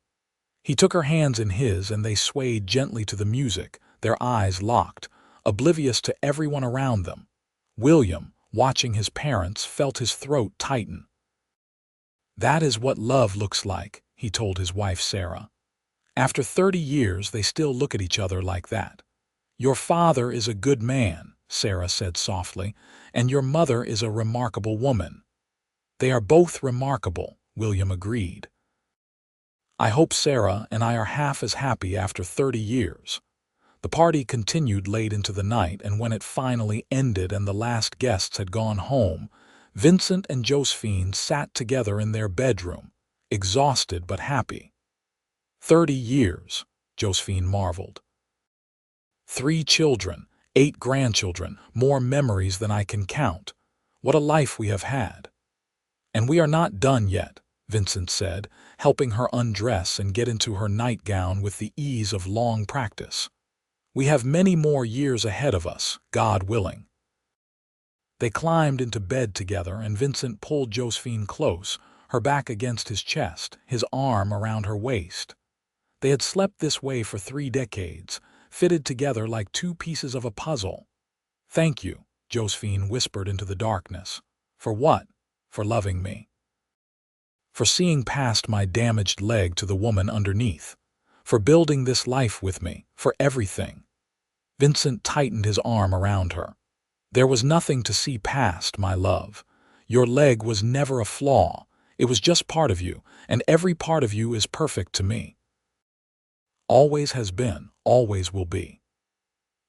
He took her hands in his and they swayed gently to the music, their eyes locked, oblivious to everyone around them. William, watching his parents, felt his throat tighten. "That is what love looks like," he told his wife Sarah. "After 30 years, they still look at each other like that." "Your father is a good man," Sarah said softly, "and your mother is a remarkable woman." "They are both remarkable," William agreed. "I hope Sarah and I are half as happy after 30 years. The party continued late into the night, and when it finally ended and the last guests had gone home, Vincent and Josephine sat together in their bedroom, exhausted but happy. 30 years, Josephine marveled. 3 children, 8 grandchildren, more memories than I can count. What a life we have had. "And we are not done yet," Vincent said, helping her undress and get into her nightgown with the ease of long practice. "We have many more years ahead of us, God willing." They climbed into bed together, and Vincent pulled Josephine close, her back against his chest, his arm around her waist. They had slept this way for 3 decades, fitted together like 2 pieces of a puzzle. "Thank you," Josephine whispered into the darkness. "For what?" "For loving me. For seeing past my damaged leg to the woman underneath. For building this life with me, for everything." Vincent tightened his arm around her. "There was nothing to see past, my love. Your leg was never a flaw. It was just part of you, and every part of you is perfect to me. Always has been, always will be."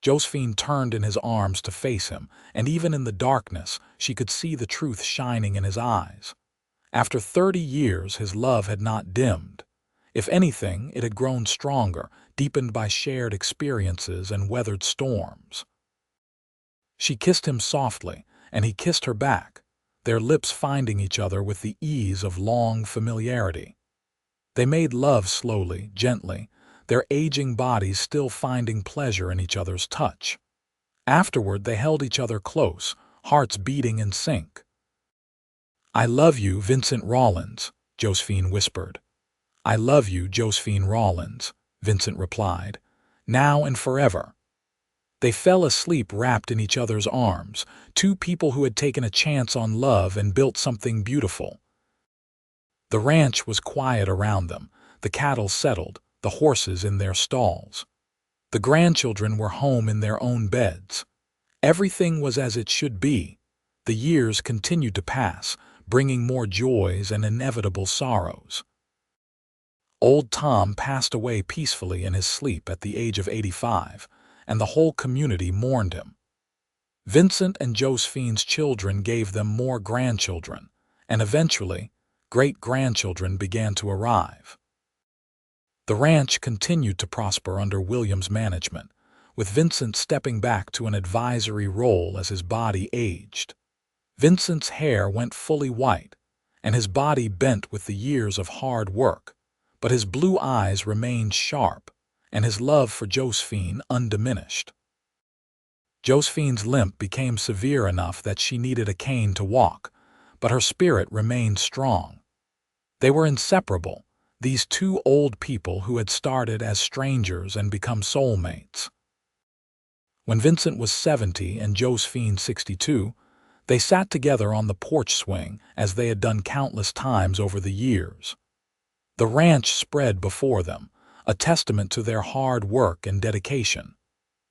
Josephine turned in his arms to face him, and even in the darkness, she could see the truth shining in his eyes. After 30 years, his love had not dimmed. If anything, it had grown stronger, deepened by shared experiences and weathered storms. She kissed him softly, and he kissed her back, their lips finding each other with the ease of long familiarity. They made love slowly, gently, their aging bodies still finding pleasure in each other's touch. Afterward, they held each other close, hearts beating in sync. "I love you, Vincent Rawlins," Josephine whispered. "I love you, Josephine Rawlins," Vincent replied, "now and forever." They fell asleep wrapped in each other's arms, 2 people who had taken a chance on love and built something beautiful. The ranch was quiet around them, the cattle settled, the horses in their stalls. The grandchildren were home in their own beds. Everything was as it should be. The years continued to pass, bringing more joys and inevitable sorrows. Old Tom passed away peacefully in his sleep at the age of 85, and the whole community mourned him. Vincent and Josephine's children gave them more grandchildren, and eventually, great-grandchildren began to arrive. The ranch continued to prosper under William's management, with Vincent stepping back to an advisory role as his body aged. Vincent's hair went fully white, and his body bent with the years of hard work, but his blue eyes remained sharp, and his love for Josephine undiminished. Josephine's limp became severe enough that she needed a cane to walk, but her spirit remained strong. They were inseparable, these 2 old people who had started as strangers and become soulmates. When Vincent was 70 and Josephine 62, they sat together on the porch swing as they had done countless times over the years. The ranch spread before them, a testament to their hard work and dedication.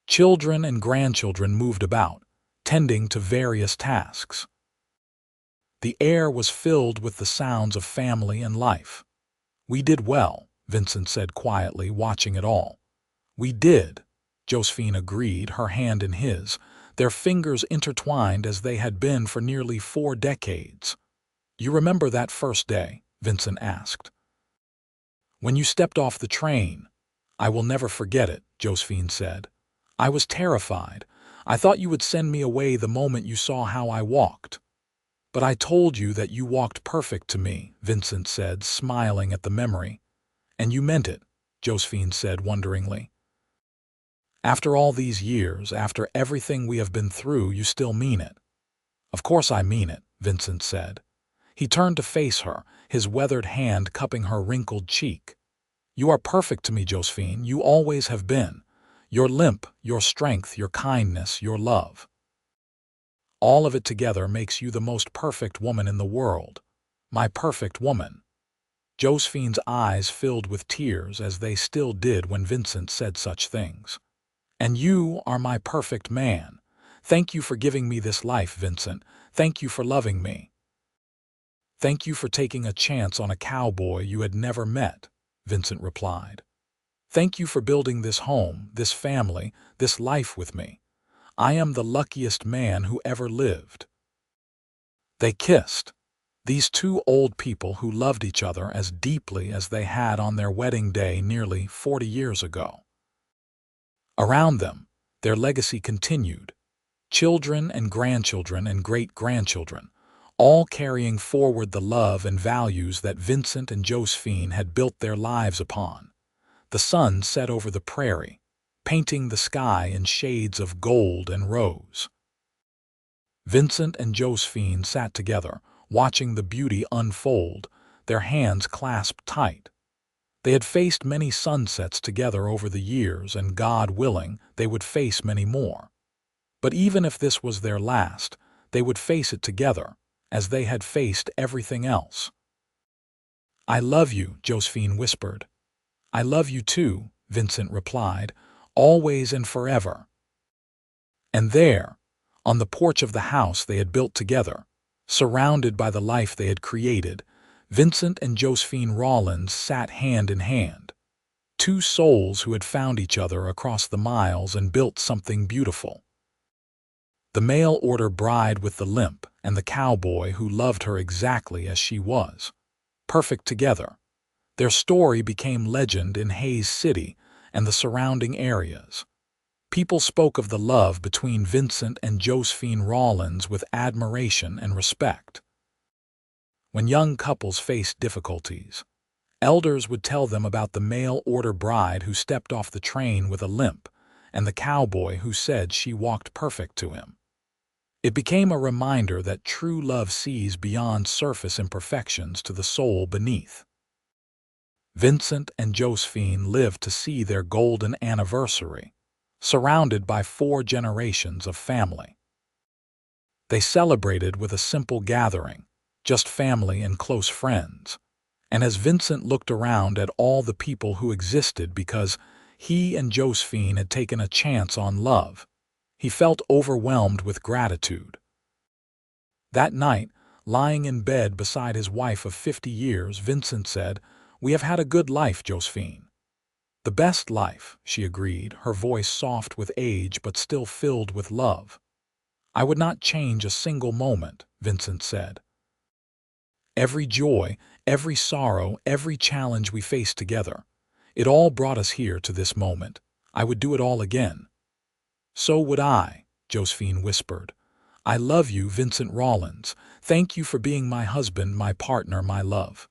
Children and grandchildren moved about, tending to various tasks. The air was filled with the sounds of family and life. "We did well," Vincent said quietly, watching it all. "We did," Josephine agreed, her hand in his, their fingers intertwined as they had been for nearly 4 decades. "You remember that first day?" Vincent asked. "When you stepped off the train?" "I will never forget it," Josephine said. "I was terrified. I thought you would send me away the moment you saw how I walked." "But I told you that you walked perfect to me," Vincent said, smiling at the memory. "And you meant it," Josephine said wonderingly. "After all these years, after everything we have been through, you still mean it." "Of course I mean it," Vincent said. He turned to face her, his weathered hand cupping her wrinkled cheek. "You are perfect to me, Josephine. You always have been. Your limp, your strength, your kindness, your love. All of it together makes you the most perfect woman in the world. My perfect woman." Josephine's eyes filled with tears, as they still did when Vincent said such things. "And you are my perfect man. Thank you for giving me this life, Vincent. Thank you for loving me. Thank you for taking a chance on a cowboy you had never met," Vincent replied. "Thank you for building this home, this family, this life with me. I am the luckiest man who ever lived." They kissed. These two old people who loved each other as deeply as they had on their wedding day nearly 40 years ago. Around them, their legacy continued. Children and grandchildren and great-grandchildren, all carrying forward the love and values that Vincent and Josephine had built their lives upon. The sun set over the prairie, painting the sky in shades of gold and rose. Vincent and Josephine sat together, watching the beauty unfold, their hands clasped tight. They had faced many sunsets together over the years, and God willing, they would face many more. But even if this was their last, they would face it together, as they had faced everything else. "I love you," Josephine whispered. "I love you too," Vincent replied, "always and forever." And there, on the porch of the house they had built together, surrounded by the life they had created, Vincent and Josephine Rawlins sat hand in hand. Two souls who had found each other across the miles and built something beautiful. The mail-order bride with the limp and the cowboy who loved her exactly as she was. Perfect together. Their story became legend in Hays City and the surrounding areas. People spoke of the love between Vincent and Josephine Rawlins with admiration and respect. When young couples faced difficulties, elders would tell them about the mail-order bride who stepped off the train with a limp and the cowboy who said she walked perfect to him. It became a reminder that true love sees beyond surface imperfections to the soul beneath. Vincent and Josephine lived to see their golden anniversary, surrounded by 4 generations of family. They celebrated with a simple gathering, just family and close friends. And as Vincent looked around at all the people who existed because he and Josephine had taken a chance on love, he felt overwhelmed with gratitude. That night, lying in bed beside his wife of 50 years, Vincent said, "We have had a good life, Josephine." "The best life," she agreed, her voice soft with age but still filled with love. "I would not change a single moment," Vincent said. "Every joy, every sorrow, every challenge we faced together, it all brought us here to this moment. I would do it all again." "So would I," Josephine whispered. "I love you, Vincent Rawlins. Thank you for being my husband, my partner, my love."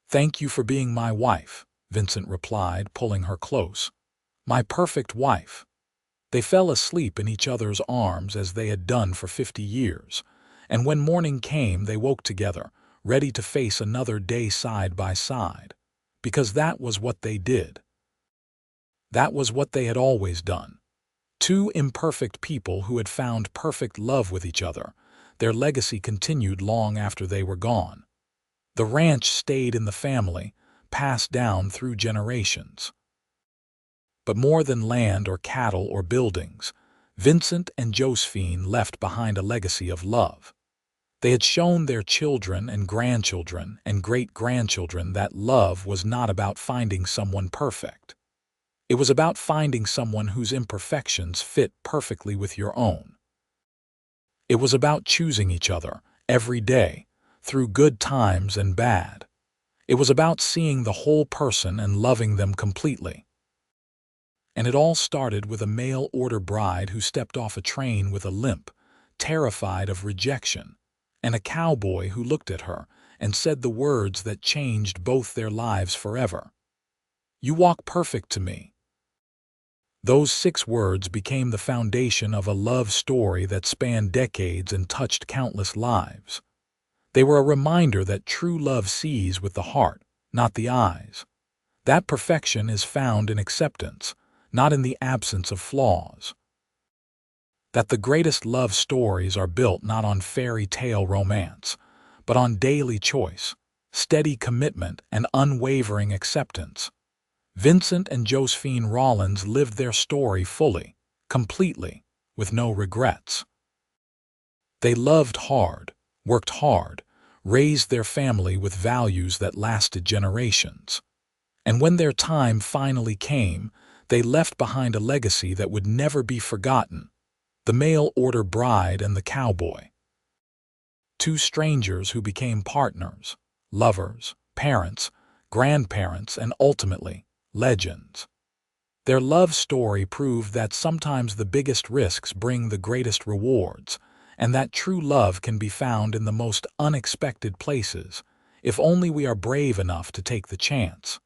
"Thank you for being my wife," Vincent replied, pulling her close. "My perfect wife." They fell asleep in each other's arms as they had done for 50 years, and when morning came they woke together, ready to face another day side by side, because that was what they did. That was what they had always done. Two imperfect people who had found perfect love with each other. Their legacy continued long after they were gone. The ranch stayed in the family, passed down through generations. But more than land or cattle or buildings, Vincent and Josephine left behind a legacy of love. They had shown their children and grandchildren and great-grandchildren that love was not about finding someone perfect. It was about finding someone whose imperfections fit perfectly with your own. It was about choosing each other every day, through good times and bad. It was about seeing the whole person and loving them completely. And it all started with a mail-order bride who stepped off a train with a limp, terrified of rejection, and a cowboy who looked at her and said the words that changed both their lives forever. "You walk perfect to me." Those 6 words became the foundation of a love story that spanned decades and touched countless lives. They were a reminder that true love sees with the heart, not the eyes. That perfection is found in acceptance, not in the absence of flaws. That the greatest love stories are built not on fairy tale romance, but on daily choice, steady commitment, and unwavering acceptance. Vincent and Josephine Rawlins lived their story fully, completely, with no regrets. They loved hard, worked hard, raised their family with values that lasted generations. And when their time finally came, they left behind a legacy that would never be forgotten: the mail-order bride and the cowboy. 2 strangers who became partners, lovers, parents, grandparents, and ultimately, legends. Their love story proved that sometimes the biggest risks bring the greatest rewards, and that true love can be found in the most unexpected places, if only we are brave enough to take the chance.